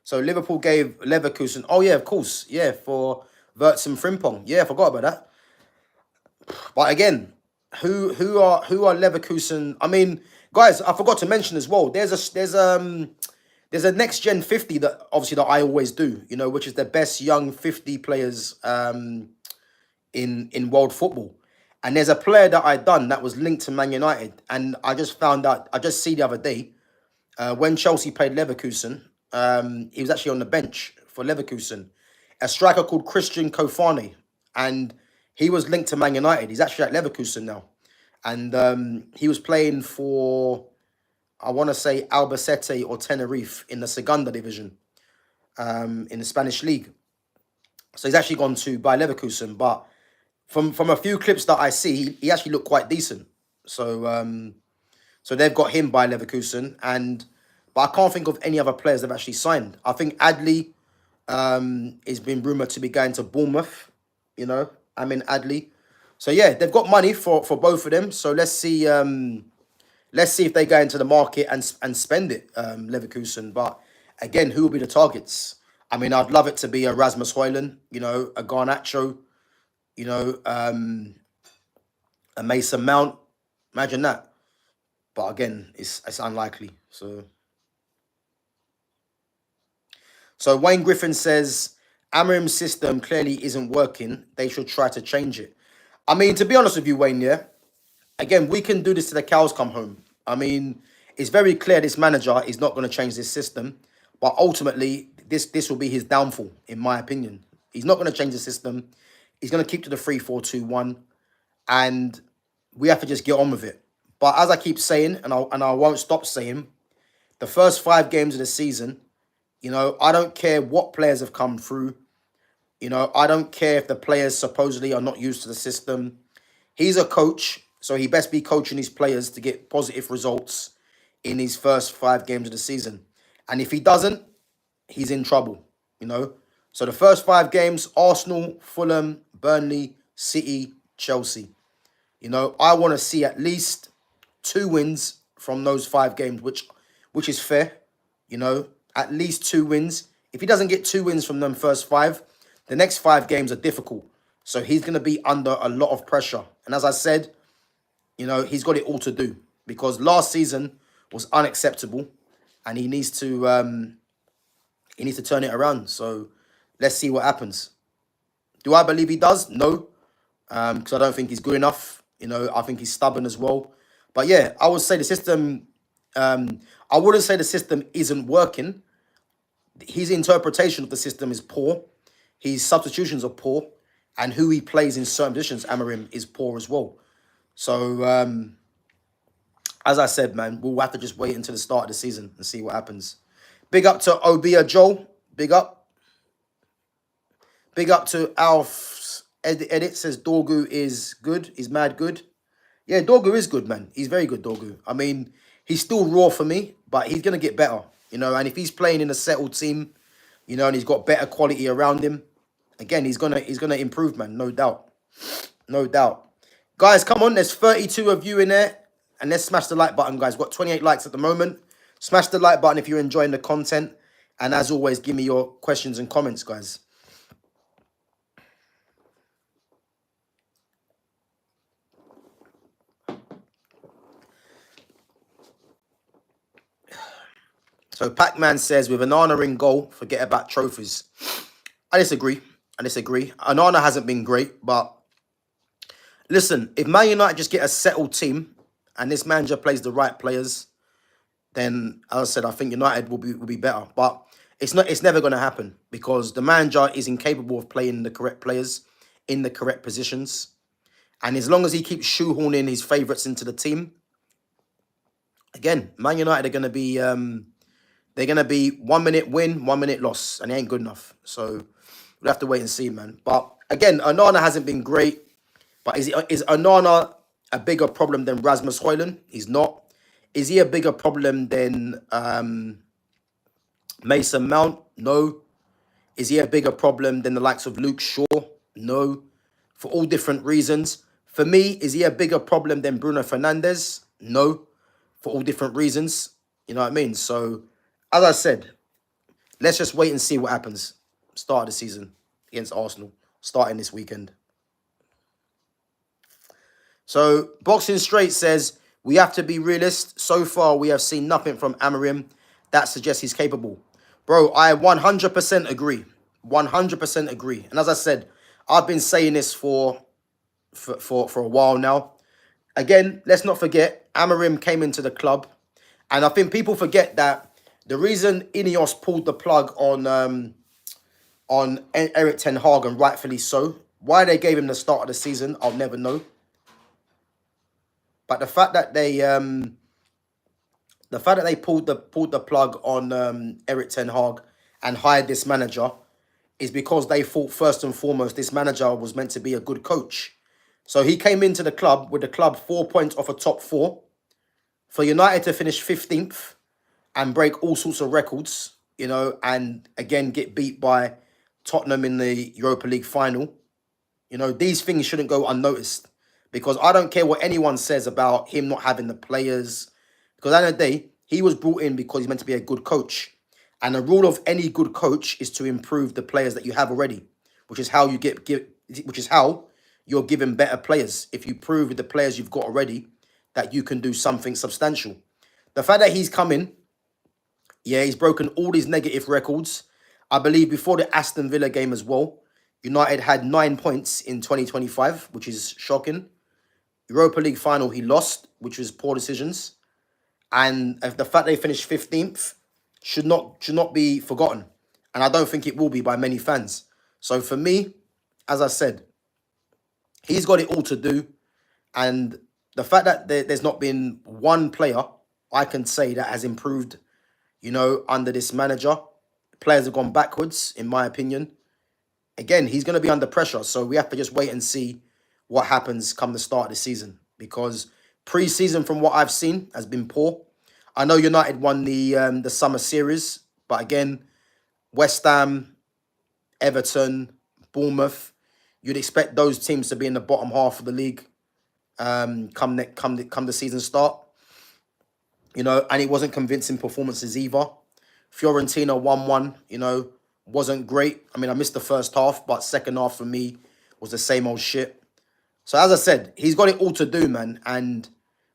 so Liverpool gave Leverkusen. Oh yeah, of course, yeah, for Wirtz and Frimpong. Yeah, I forgot about that. But again, who are Leverkusen? I mean, guys, I forgot to mention as well. There's a next gen 50 that I always do, you know, which is the best young 50 players in world football. And there's a player that I done that was linked to Man United, and I just found out. I just see the other day when Chelsea played Leverkusen, he was actually on the bench for Leverkusen. A striker called Christian Kofane, and he was linked to Man United. He's actually at Leverkusen now, and he was playing for, I want to say, Albacete or Tenerife in the Segunda division, in the Spanish league. So he's actually gone to Bayer Leverkusen, but from a few clips that I see, he actually looked quite decent. So so they've got him by Leverkusen, but I can't think of any other players they've actually signed. I think Adley is been rumoured to be going to Bournemouth, you know, Adley. So yeah, they've got money for both of them. So let's see if they go into the market and spend it, Leverkusen. But again, who will be the targets? I mean, I'd love it to be a Rasmus Højlund, you know, a Garnacho, you know, a Mason Mount. Imagine that. But again, it's unlikely. So Wayne Griffin says, Amarim's system clearly isn't working. They should try to change it. I mean, to be honest with you, Wayne, yeah, again, we can do this till the cows come home. I mean, it's very clear this manager is not going to change this system. But ultimately, this will be his downfall, in my opinion. He's not going to change the system. He's going to keep to the 3-4-2-1. And we have to just get on with it. But as I keep saying, and I won't stop saying, the first 5 games of the season, you know, I don't care what players have come through. You know, I don't care if the players supposedly are not used to the system. He's a coach, so he best be coaching his players to get positive results in his first 5 games of the season. And if he doesn't, he's in trouble, you know. So the first 5 games, Arsenal, Fulham, Burnley, City, Chelsea. You know, I want to see at least 2 wins from those 5 games, which is fair, you know. At least 2 wins. If he doesn't get 2 wins from them first 5, the next 5 games are difficult. So he's going to be under a lot of pressure. And as I said, you know, he's got it all to do because last season was unacceptable, and he needs to turn it around. So let's see what happens. Do I believe he does? No, because I don't think he's good enough. You know, I think he's stubborn as well. But yeah, I would say the system. I wouldn't say the system isn't working. His interpretation of the system is poor. His substitutions are poor, and who he plays in certain positions, Amorim, is poor as well. So, as I said, man, we'll have to just wait until the start of the season and see what happens. Big up to Obia Joel. Big up. Big up to Alf's edit says Dorgu is good. He's mad good. Yeah, Dorgu is good, man. He's very good, Dorgu. I mean, he's still raw for me, but he's going to get better, you know. And if he's playing in a settled team, you know, and he's got better quality around him, again, he's gonna improve, man. No doubt. No doubt. Guys, come on. There's 32 of you in there. And let's smash the like button, guys. We've got 28 likes at the moment. Smash the like button if you're enjoying the content. And as always, give me your questions and comments, guys. So Pac-Man says, with Onana in goal, forget about trophies. I disagree. Onana hasn't been great, but listen, if Man United just get a settled team and this manager plays the right players, then as I said, I think United will be better. But it's never going to happen because the manager is incapable of playing the correct players in the correct positions. And as long as he keeps shoehorning his favourites into the team, again, Man United are going to be they're going to be 1 minute win, 1 minute loss, and it ain't good enough. So we'll have to wait and see, man. But again, Onana hasn't been great. But is Onana a bigger problem than Rasmus Højlund? He's not. Is he a bigger problem than Mason Mount? No. Is he a bigger problem than the likes of Luke Shaw? No. For all different reasons. For me, is he a bigger problem than Bruno Fernandes? No. For all different reasons. You know what I mean? So, as I said, let's just wait and see what happens. Start of the season against Arsenal. Starting this weekend. So, Boxing Straight says, we have to be realist. So far, we have seen nothing from Amorim that suggests he's capable. Bro, I 100% agree. 100% agree. And as I said, I've been saying this for a while now. Again, let's not forget, Amorim came into the club. And I think people forget that the reason Ineos pulled the plug on Erik ten Hag, and rightfully so, why they gave him the start of the season, I'll never know. But the fact that they pulled the plug on Erik ten Hag and hired this manager is because they thought first and foremost this manager was meant to be a good coach. So he came into the club with the club 4 points off a top 4. For United to finish 15th and break all sorts of records, you know, and again get beat by Tottenham in the Europa League final. You know, these things shouldn't go unnoticed. Because I don't care what anyone says about him not having the players. Because at the end of the day, he was brought in because he's meant to be a good coach. And the rule of any good coach is to improve the players that you have already. Which is how you're given better players. If you prove with the players you've got already that you can do something substantial. The fact that he's come in, yeah, he's broken all these negative records. I believe before the Aston Villa game as well, United had 9 points in 2025, which is shocking. Europa League final, he lost, which was poor decisions. And the fact they finished 15th should not be forgotten. And I don't think it will be by many fans. So for me, as I said, he's got it all to do. And the fact that there's not been one player I can say that has improved, you know, under this manager. Players have gone backwards, in my opinion. Again, he's going to be under pressure. So we have to just wait and see what happens come the start of the season. Because pre-season, from what I've seen, has been poor. I know United won the summer series. But again, West Ham, Everton, Bournemouth, you'd expect those teams to be in the bottom half of the league come the season start. You know, and it wasn't convincing performances either. Fiorentina 1-1, you know, wasn't great. I mean, I missed the first half, but second half for me was the same old shit. So as I said, he's got it all to do, man. And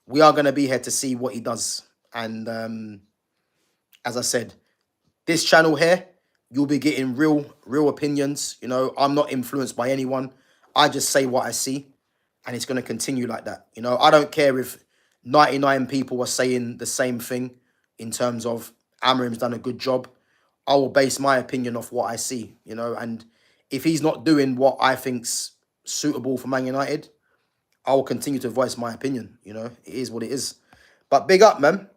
we are going to be here to see what he does. And as I said, this channel here, you'll be getting real opinions. You know, I'm not influenced by anyone. I just say what I see. And it's going to continue like that. You know, I don't care if 99 people are saying the same thing in terms of Amorim's done a good job. I will base my opinion off what I see, you know. And if he's not doing what I think's suitable for Man United, I will continue to voice my opinion, you know. It is what it is. But big up, man.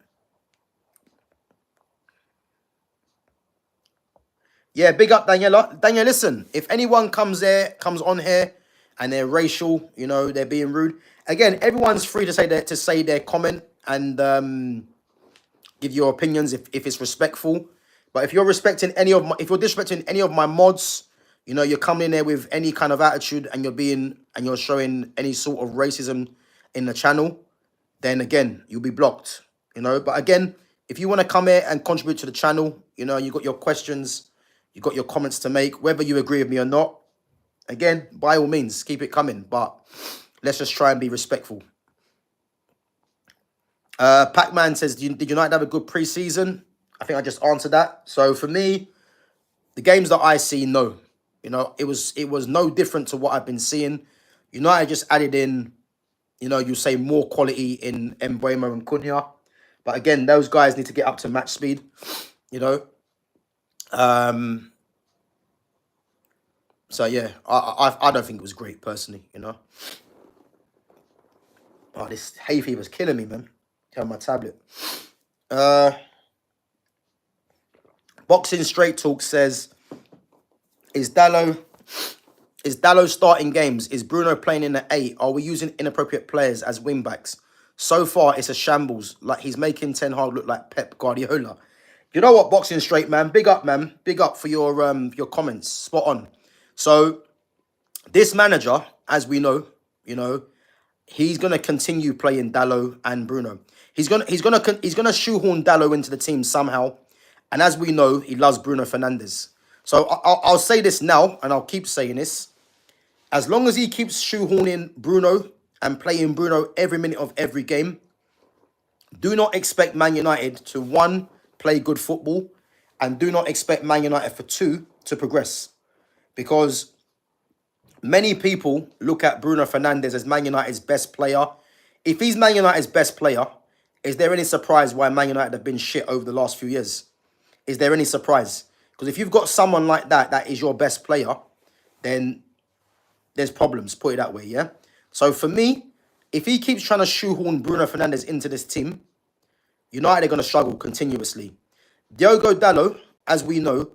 Yeah, big up, Daniela. Daniel, listen, if anyone comes on here and they're racial, you know, they're being rude. Again, everyone's free to say their comment and give your opinions if it's respectful. But if you're disrespecting any of my mods, you know, you're coming in there with any kind of attitude and you're showing any sort of racism in the channel, then again, you'll be blocked, you know. But again, if you want to come here and contribute to the channel, you know, you got your questions, you got your comments to make, whether you agree with me or not, again, by all means, keep it coming. But let's just try and be respectful. Pac-Man says, did United have a good pre-season? I think I just answered that. So for me, the games that I see, no. You know, it was no different to what I've been seeing. United just added in, you know, you say more quality in Mbeumo and Cunha. But again, those guys need to get up to match speed, you know. So yeah, I don't think it was great personally, you know. Oh, this hay fever's killing me, man. Tell my tablet. Boxing Straight Talk says, is Dallo starting games? Is Bruno playing in the 8? Are we using inappropriate players as wing backs? So far, it's a shambles. Like, he's making Ten Hag look like Pep Guardiola. You know what, Boxing Straight, man? Big up, man. Big up for your comments. Spot on. So, this manager, as we know, you know, he's gonna continue playing Dallo and Bruno. He's gonna shoehorn Dallo into the team somehow. And as we know, he loves Bruno Fernandes. So I'll say this now, and I'll keep saying this. As long as he keeps shoehorning Bruno and playing Bruno every minute of every game, do not expect Man United to, 1, play good football, and do not expect Man United for 2, to progress. Because many people look at Bruno Fernandes as Man United's best player. If he's Man United's best player, is there any surprise why Man United have been shit over the last few years? Is there any surprise? Because if you've got someone like that is your best player, then there's problems, put it that way, yeah? So for me, if he keeps trying to shoehorn Bruno Fernandes into this team, United are going to struggle continuously. Diogo Dallo, as we know,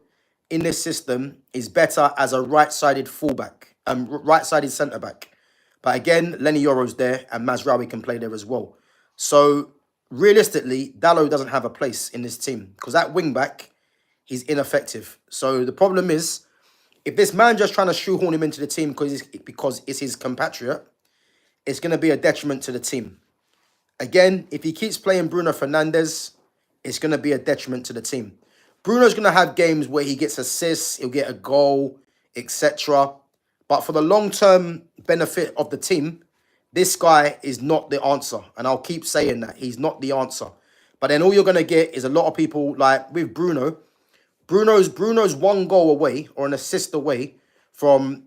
in this system, is better as a right-sided fullback, right-sided centre-back. But again, Lenny Yoro's there and Mazraoui can play there as well. So realistically, Dallo doesn't have a place in this team because that wing-back, he's ineffective. So the problem is, if this man just trying to shoehorn him into the team because it's his compatriot, it's going to be a detriment to the team. Again, if he keeps playing Bruno Fernandes, it's going to be a detriment to the team. Bruno's going to have games where he gets assists, he'll get a goal, etc. But for the long-term benefit of the team, this guy is not the answer. And I'll keep saying that. He's not the answer. But then all you're going to get is a lot of people, like with Bruno, Bruno's 1 goal away or an assist away from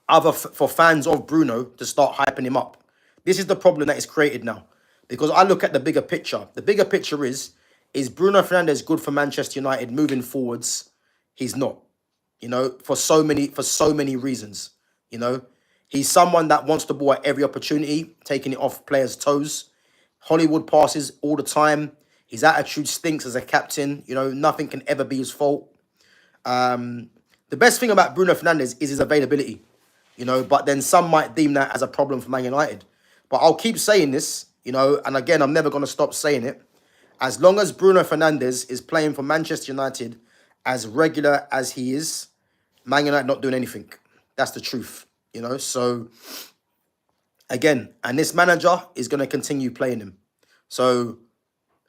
for fans of Bruno to start hyping him up. This is the problem that is created now. Because I look at the bigger picture. The bigger picture is Bruno Fernandes good for Manchester United moving forwards? He's not. You know, for so many reasons. You know, he's someone that wants the ball at every opportunity, taking it off players' toes. Hollywood passes all the time. His attitude stinks as a captain. You know, nothing can ever be his fault. The best thing about Bruno Fernandes is his availability. You know, but then some might deem that as a problem for Man United. But I'll keep saying this, you know, and again, I'm never going to stop saying it. As long as Bruno Fernandes is playing for Manchester United as regular as he is, Man United not doing anything. That's the truth, you know. So, again, and this manager is going to continue playing him. So,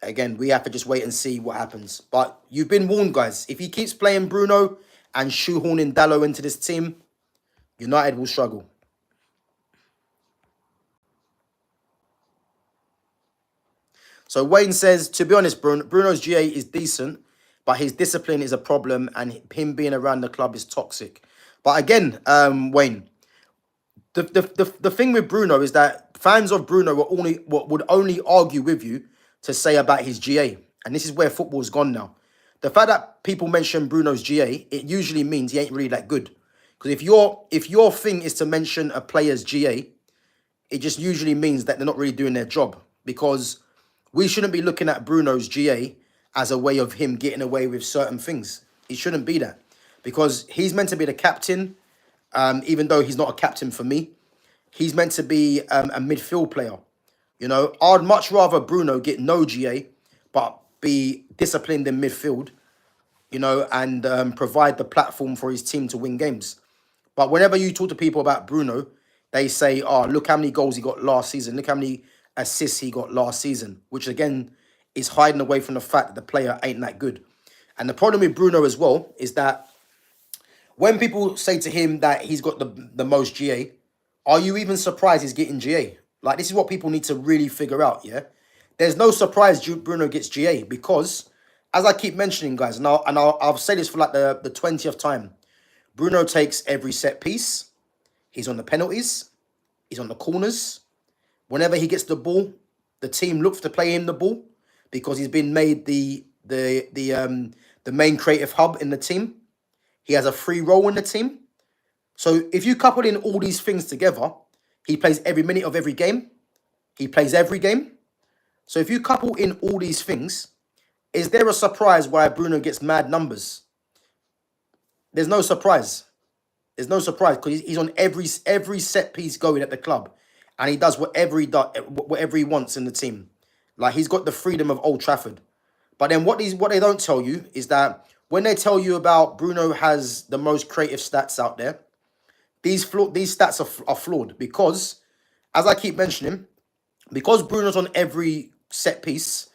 again, we have to just wait and see what happens. But you've been warned, guys. If he keeps playing Bruno and shoehorning Dalot into this team, United will struggle. So Wayne says, to be honest, Bruno's GA is decent, but his discipline is a problem, and him being around the club is toxic. But again, Wayne, the thing with Bruno is that fans of Bruno would only argue with you to say about his GA. And this is where football's gone now. The fact that people mention Bruno's GA, it usually means he ain't really that good. Because if your thing is to mention a player's GA, it just usually means that they're not really doing their job. Because we shouldn't be looking at Bruno's GA as a way of him getting away with certain things. It shouldn't be that. Because he's meant to be the captain, even though he's not a captain for me. He's meant to be a midfield player. You know, I'd much rather Bruno get no GA, but be disciplined in midfield, you know, and provide the platform for his team to win games. But whenever you talk to people about Bruno, they say, oh, look how many goals he got last season. Look how many assists he got last season, which again is hiding away from the fact that the player ain't that good. And the problem with Bruno as well is that when people say to him that he's got the most GA, are you even surprised he's getting GA? Like, this is what people need to really figure out, yeah? There's no surprise Bruno gets GA because, as I keep mentioning, guys, and I'll say this for like the 20th time, Bruno takes every set piece. He's on the penalties. He's on the corners. Whenever he gets the ball, the team looks to play him the ball because he's been made the main creative hub in the team. He has a free role in the team. So if you couple in all these things together, he plays every minute of every game. He plays every game. So if you couple in all these things, is there a surprise why Bruno gets mad numbers? There's no surprise. There's no surprise because he's on every set piece going at the club, and he does whatever he wants in the team. Like, he's got the freedom of Old Trafford. But then what they don't tell you is that when they tell you about Bruno has the most creative stats out there, these stats are flawed because, as I keep mentioning, because Bruno's on every set piece,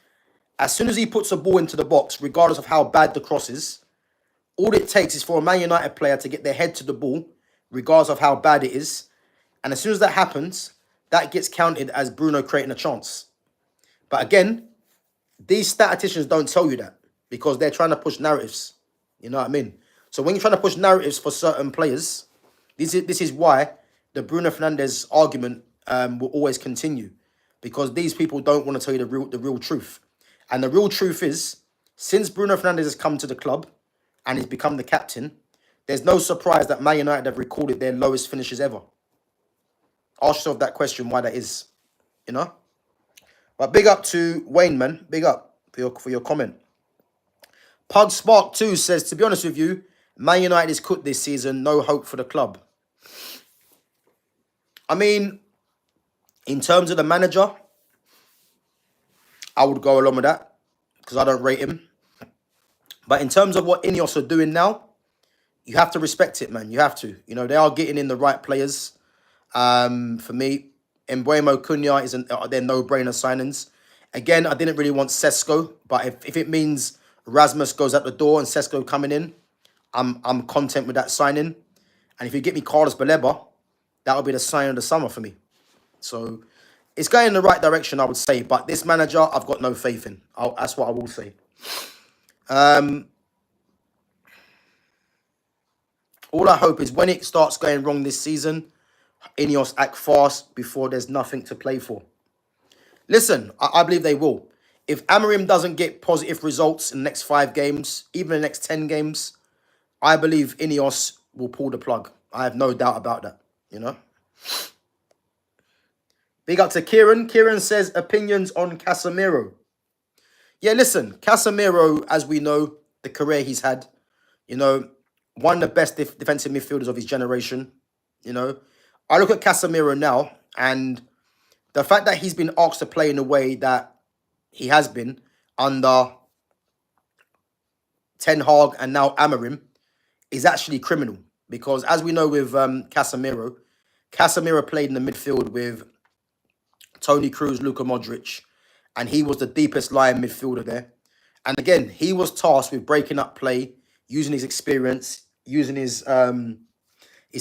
as soon as he puts a ball into the box, regardless of how bad the cross is, all it takes is for a Man United player to get their head to the ball, regardless of how bad it is. And as soon as that happens, that gets counted as Bruno creating a chance. But again, these statisticians don't tell you that because they're trying to push narratives. You know what I mean? So when you're trying to push narratives for certain players, this is why the Bruno Fernandes argument will always continue, because these people don't want to tell you the real truth. And the real truth is, since Bruno Fernandes has come to the club and he's become the captain, there's no surprise that Man United have recorded their lowest finishes ever. Ask yourself that question, why that is, you know? But big up to Wayne, man. Big up for your comment. Pug Spark 2 says, to be honest with you, Man United is cooked this season. No hope for the club. I mean, in terms of the manager, I would go along with that because I don't rate him. But in terms of what Ineos are doing now, you have to respect it, man. You have to. You know, they are getting in the right players. For me, Mbeumo, Cunha they're no-brainer signings. Again, I didn't really want Sesko, but if it means Rasmus goes out the door and Sesko coming in, I'm content with that signing. And if you get me Carlos Baleba, that'll be the sign of the summer for me. So it's going in the right direction, I would say. But this manager, I've got no faith in. That's what I will say. All I hope is when it starts going wrong this season, Ineos act fast before there's nothing to play for. Listen, I believe they will. If Amorim doesn't get positive results in the next 5 games, even the next 10 games, I believe Ineos will pull the plug. I have no doubt about that, you know. Big up to Kieran. Kieran says, opinions on Casemiro. Yeah, listen, Casemiro, as we know, the career he's had, you know, one of the best defensive midfielders of his generation, you know. I look at Casemiro now, and the fact that he's been asked to play in the way that he has been under Ten Hag and now Amorim is actually criminal. Because as we know with Casemiro played in the midfield with Toni Kroos, Luka Modric, and he was the deepest lying midfielder there. And again, he was tasked with breaking up play, using his experience, using his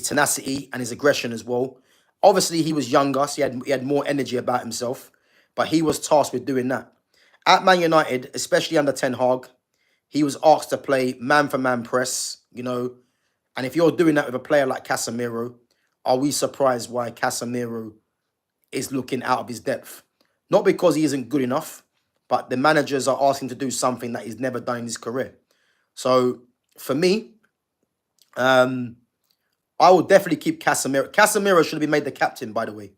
tenacity and his aggression as well. Obviously, he was younger, so he had more energy about himself, but he was tasked with doing that. At Man United, especially under Ten Hag, he was asked to play man-for-man press, you know, and if you're doing that with a player like Casemiro, are we surprised why Casemiro is looking out of his depth? Not because he isn't good enough, but the managers are asking to do something that he's never done in his career. So, for me, I will definitely keep Casemiro. Casemiro should have been made the captain, by the way.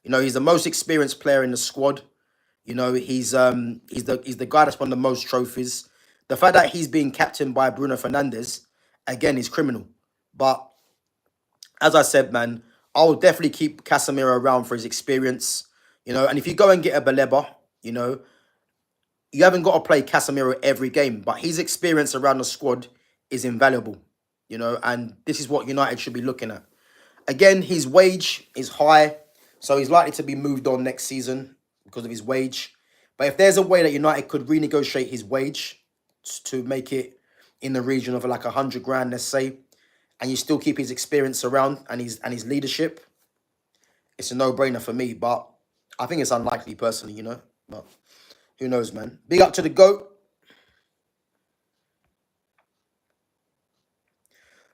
You know, he's the most experienced player in the squad. You know, he's the guy that's won the most trophies. The fact that he's being captained by Bruno Fernandes, again, is criminal. But as I said, man, I will definitely keep Casemiro around for his experience. You know, and if you go and get a Baleba, you know, you haven't got to play Casemiro every game, but his experience around the squad is invaluable. You know, and this is what United should be looking at. Again, his wage is high, so he's likely to be moved on next season because of his wage. But if there's a way that United could renegotiate his wage to make it in the region of like 100 grand, let's say, and you still keep his experience around and his leadership, it's a no-brainer for me. But I think it's unlikely personally, you know. But who knows, man? Big up to the GOAT.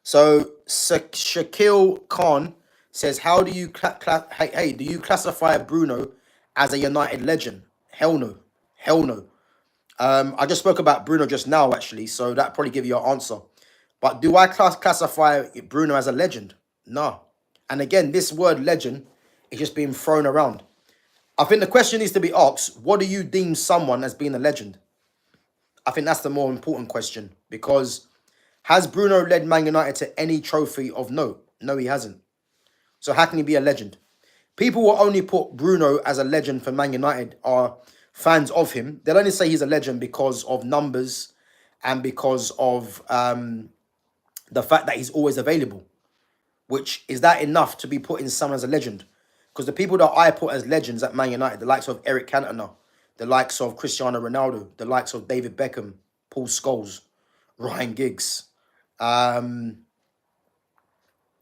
So Shaquille Khan says, "How do you do you classify Bruno as a United legend?" Hell no, hell no. I just spoke about Bruno just now, actually, so that probably give you your answer. But do I classify Bruno as a legend? No. And again, this word legend is just being thrown around. I think the question needs to be asked: what do you deem someone as being a legend? I think that's the more important question, because has Bruno led Man United to any trophy of note? No, he hasn't. So how can he be a legend? People will only put Bruno as a legend for Man United are fans of him. They'll only say he's a legend because of numbers and because of the fact that he's always available. Which, is that enough to be put in someone as a legend? Because the people that I put as legends at Man United, the likes of Eric Cantona, the likes of Cristiano Ronaldo, the likes of David Beckham, Paul Scholes, Ryan Giggs,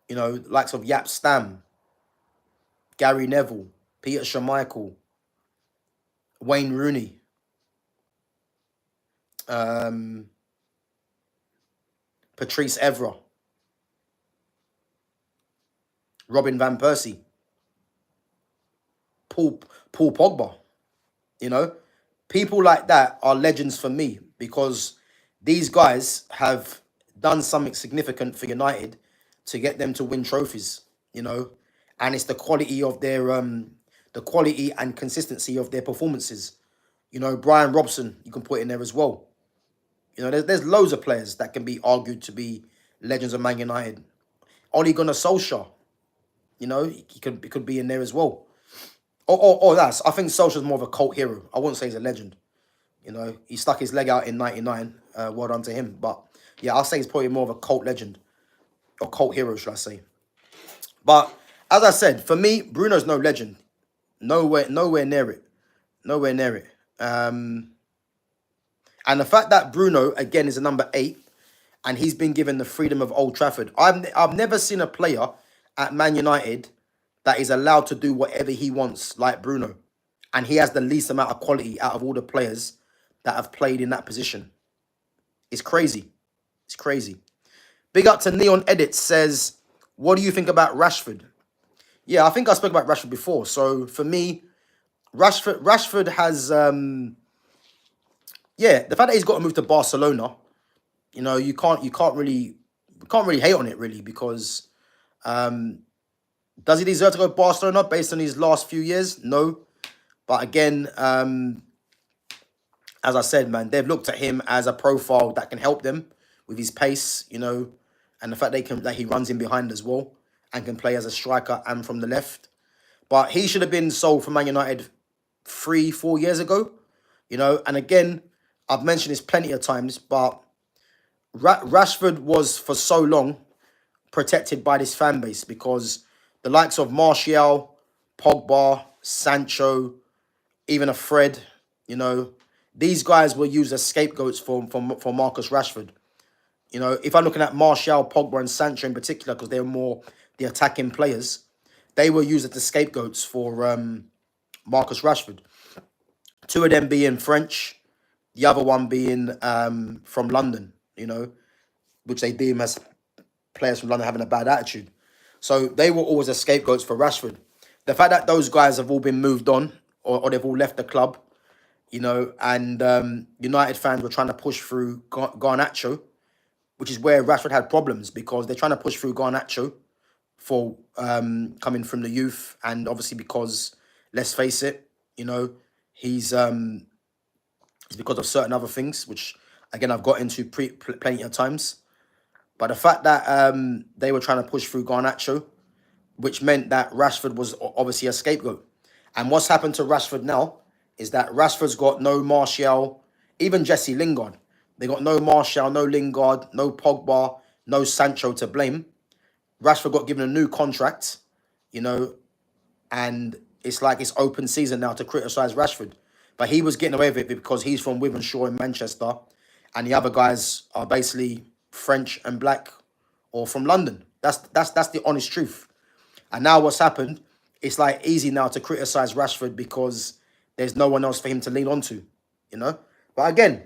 you know, likes of Yap Stam, Gary Neville, Peter Schmeichel, Wayne Rooney, Patrice Evra, Robin Van Persie, Paul Pogba. You know, people like that are legends for me because these guys have done something significant for United to get them to win trophies, you know, and it's the quality of their the quality and consistency of their performances. You know, Brian Robson, you can put in there as well. You know, there's loads of players that can be argued to be legends of Man United. Ole Gunnar Solskjaer, you know, he could be in there as well. Or that's, I think Solskjaer's more of a cult hero. I wouldn't say he's a legend. You know, he stuck his leg out in '99. Well done to him. But yeah, I'll say he's probably more of a cult legend. Or cult hero, should I say. But as I said, for me, Bruno's no legend. Nowhere near it. Nowhere near it. And the fact that Bruno, again, is a number 8, and he's been given the freedom of Old Trafford. I've never seen a player at Man United that is allowed to do whatever he wants, like Bruno. And he has the least amount of quality out of all the players that have played in that position. It's crazy. It's crazy. Big up to Neon Edits says, what do you think about Rashford? Yeah, I think I spoke about Rashford before. So for me, Rashford has, yeah, the fact that he's got to move to Barcelona, you know, you can't really hate on it really, because does he deserve to go to Barcelona based on his last few years? No. But again, as I said, man, they've looked at him as a profile that can help them with his pace, you know, and the fact that he runs in behind as well and can play as a striker and from the left. But he should have been sold for Man United 3-4 years ago, you know. And again, I've mentioned this plenty of times, but Rashford was for so long protected by this fan base because the likes of Martial, Pogba, Sancho, even a Fred, you know, these guys were used as scapegoats for Marcus Rashford. You know, if I'm looking at Martial, Pogba, and Sancho in particular, because they're more the attacking players, they were used as the scapegoats for Marcus Rashford. Two of them being French, the other one being from London, you know, which they deem as players from London having a bad attitude. So they were always the scapegoats for Rashford. The fact that those guys have all been moved on, or they've all left the club, you know, and United fans were trying to push through Garnacho, which is where Rashford had problems because they're trying to push through Garnacho for coming from the youth, and obviously because, let's face it, you know, he's it's because of certain other things, which again I've got into plenty of times. But the fact that they were trying to push through Garnacho, which meant that Rashford was obviously a scapegoat. And what's happened to Rashford now is that Rashford's got no Martial, even Jesse Lingard. They got no Martial, no Lingard, no Pogba, no Sancho to blame. Rashford got given a new contract, you know, and it's like it's open season now to criticise Rashford. But he was getting away with it because he's from Wivenshaw in Manchester, and the other guys are basically French and black or from London. That's the honest truth. And now what's happened, it's like easy now to criticise Rashford because there's no one else for him to lean onto, you know. But again,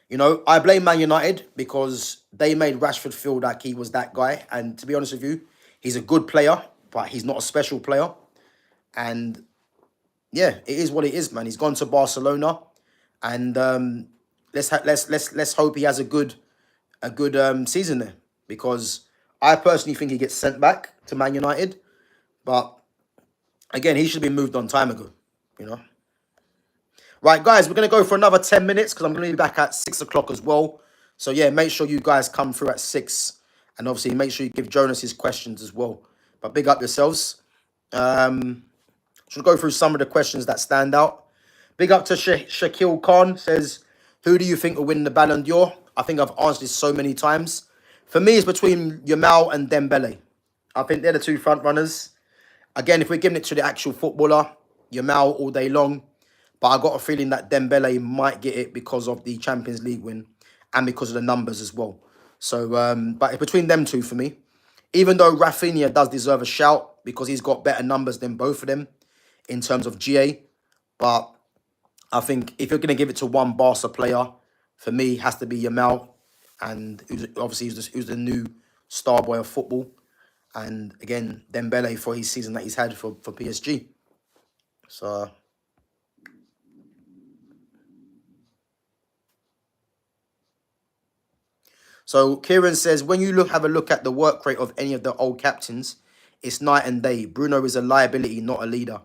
you know, I blame Man United because they made Rashford feel like he was that guy. And to be honest with you, he's a good player, but he's not a special player. And yeah, it is what it is, man. He's gone to Barcelona, and let's hope he has a good season there, because I personally think he gets sent back to Man United. But again, he should have been moved on time ago, you know. Right, guys, we're going to go for another 10 minutes because I'm going to be back at 6 o'clock as well. So, yeah, make sure you guys come through at 6. And obviously, make sure you give Jonas his questions as well. But big up yourselves. Should go through some of the questions that stand out. Big up to Shaquille Khan. Says, who do you think will win the Ballon d'Or? I think I've answered this so many times. For me, it's between Yamal and Dembele. I think they're the two front runners. Again, if we're giving it to the actual footballer, Yamal all day long. But I got a feeling that Dembele might get it because of the Champions League win and because of the numbers as well. So, but it's between them two for me. Even though Rafinha does deserve a shout because he's got better numbers than both of them in terms of GA. But I think if you're going to give it to one Barca player, for me, it has to be Yamal. And who's the new star boy of football. And again, Dembele for his season that he's had for PSG. So Kieran says, when you have a look at the work rate of any of the old captains, it's night and day. Bruno is a liability, not a leader.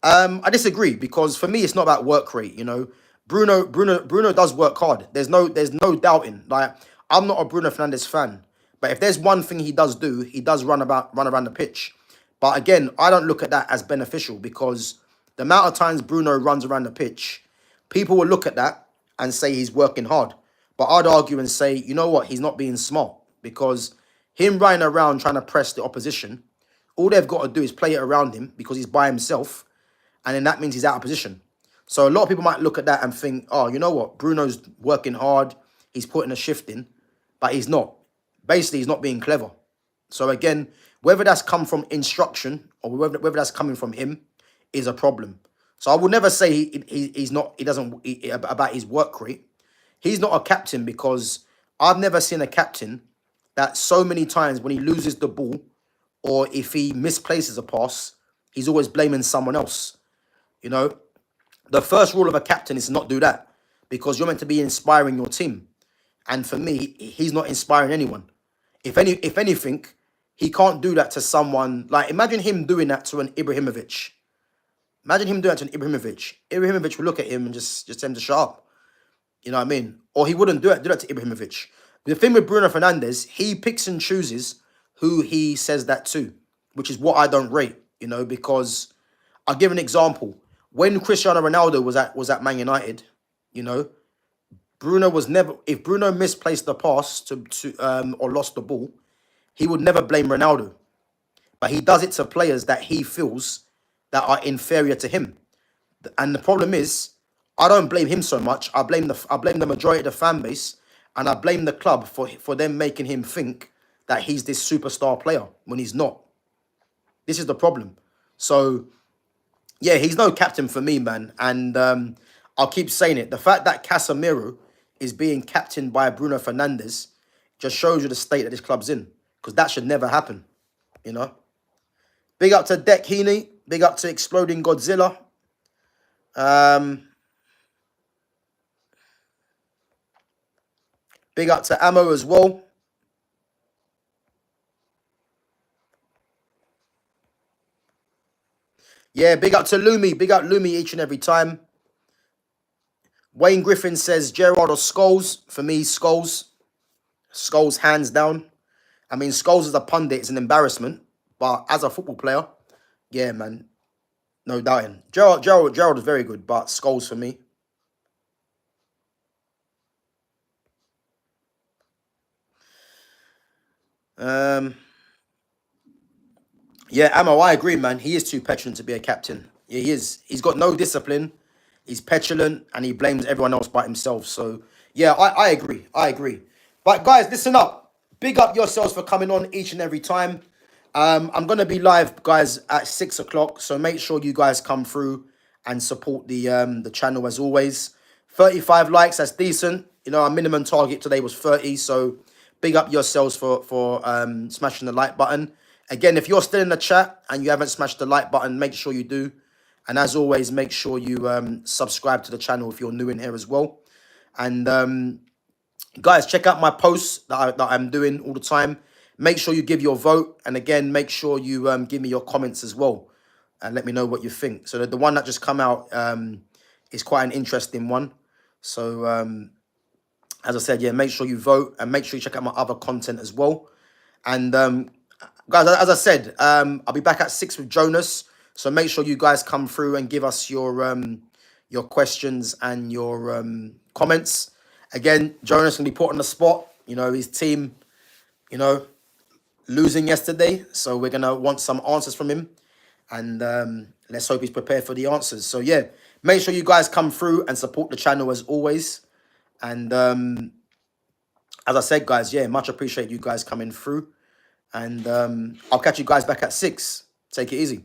I disagree because for me, it's not about work rate. You know, Bruno does work hard. There's no doubting. Like, I'm not a Bruno Fernandes fan, but if there's one thing he does do, he does run around the pitch. But again, I don't look at that as beneficial because the amount of times Bruno runs around the pitch, people will look at that and say he's working hard. But I'd argue and say, you know what, he's not being smart because him running around trying to press the opposition, all they've got to do is play it around him because he's by himself, and then that means he's out of position. So a lot of people might look at that and think, oh, you know what, Bruno's working hard, he's putting a shift in, but he's not. Basically, he's not being clever. So again, whether that's come from instruction or whether that's coming from him is a problem. So I will never say he doesn't about his work rate. He's not a captain because I've never seen a captain that so many times when he loses the ball or if he misplaces a pass, he's always blaming someone else. You know, the first rule of a captain is to not do that because you're meant to be inspiring your team. And for me, he's not inspiring anyone. If anything, he can't do that to someone. Like, imagine him doing that to an Ibrahimovic. Imagine him doing that to an Ibrahimovic. Ibrahimovic would look at him and just tell him to shut up. You know what I mean? Or he wouldn't do that to Ibrahimovic. The thing with Bruno Fernandes, he picks and chooses who he says that to, which is what I don't rate, you know, because I'll give an example. When Cristiano Ronaldo was at Man United, you know, Bruno was never, if Bruno misplaced the pass or lost the ball, he would never blame Ronaldo. But he does it to players that he feels that are inferior to him. And the problem is, I don't blame him so much. I blame the majority of the fan base And I blame the club for them making him think that he's this superstar player when he's not. This is the problem. So, yeah, he's no captain for me, man. And I'll keep saying it. The fact that Casemiro is being captained by Bruno Fernandes just shows you the state that this club's in. Because that should never happen, you know. Big up to Deck Heaney. Big up to Exploding Godzilla. Big up to Ammo as well. Yeah, big up to Lumi. Big up Lumi each and every time. Wayne Griffin says Gerrard or Scholes. For me, Scholes. Scholes hands down. I mean, Scholes as a pundit is an embarrassment. But as a football player, yeah, man. No doubting. Gerrard is very good, but Scholes for me. Yeah, Ammo, I agree, man. He is too petulant to be a captain. Yeah, he is. He's got no discipline. He's petulant and he blames everyone else but himself. So, yeah, I agree. I agree. But, guys, listen up. Big up yourselves for coming on each and every time. I'm going to be live, guys, at 6 o'clock. So, make sure you guys come through and support the channel as always. 35 likes, that's decent. You know, our minimum target today was 30. So, big up yourselves for smashing the like button. Again, if you're still in the chat and you haven't smashed the like button, make sure you do. And as always, make sure you subscribe to the channel if you're new in here as well. And guys, check out my posts that I'm doing all the time. Make sure you give your vote. And again, make sure you give me your comments as well. And let me know what you think. So the one that just come out is quite an interesting one. So as I said, yeah, make sure you vote. And make sure you check out my other content as well. And guys, as I said, I'll be back at 6 with Jonas. So make sure you guys come through and give us your questions and your comments. Again, Jonas can be put on the spot. You know, his team, you know, losing yesterday. So we're going to want some answers from him. And let's hope he's prepared for the answers. So, yeah, make sure you guys come through and support the channel as always. And as I said, guys, yeah, much appreciate you guys coming through. And I'll catch you guys back at 6. Take it easy.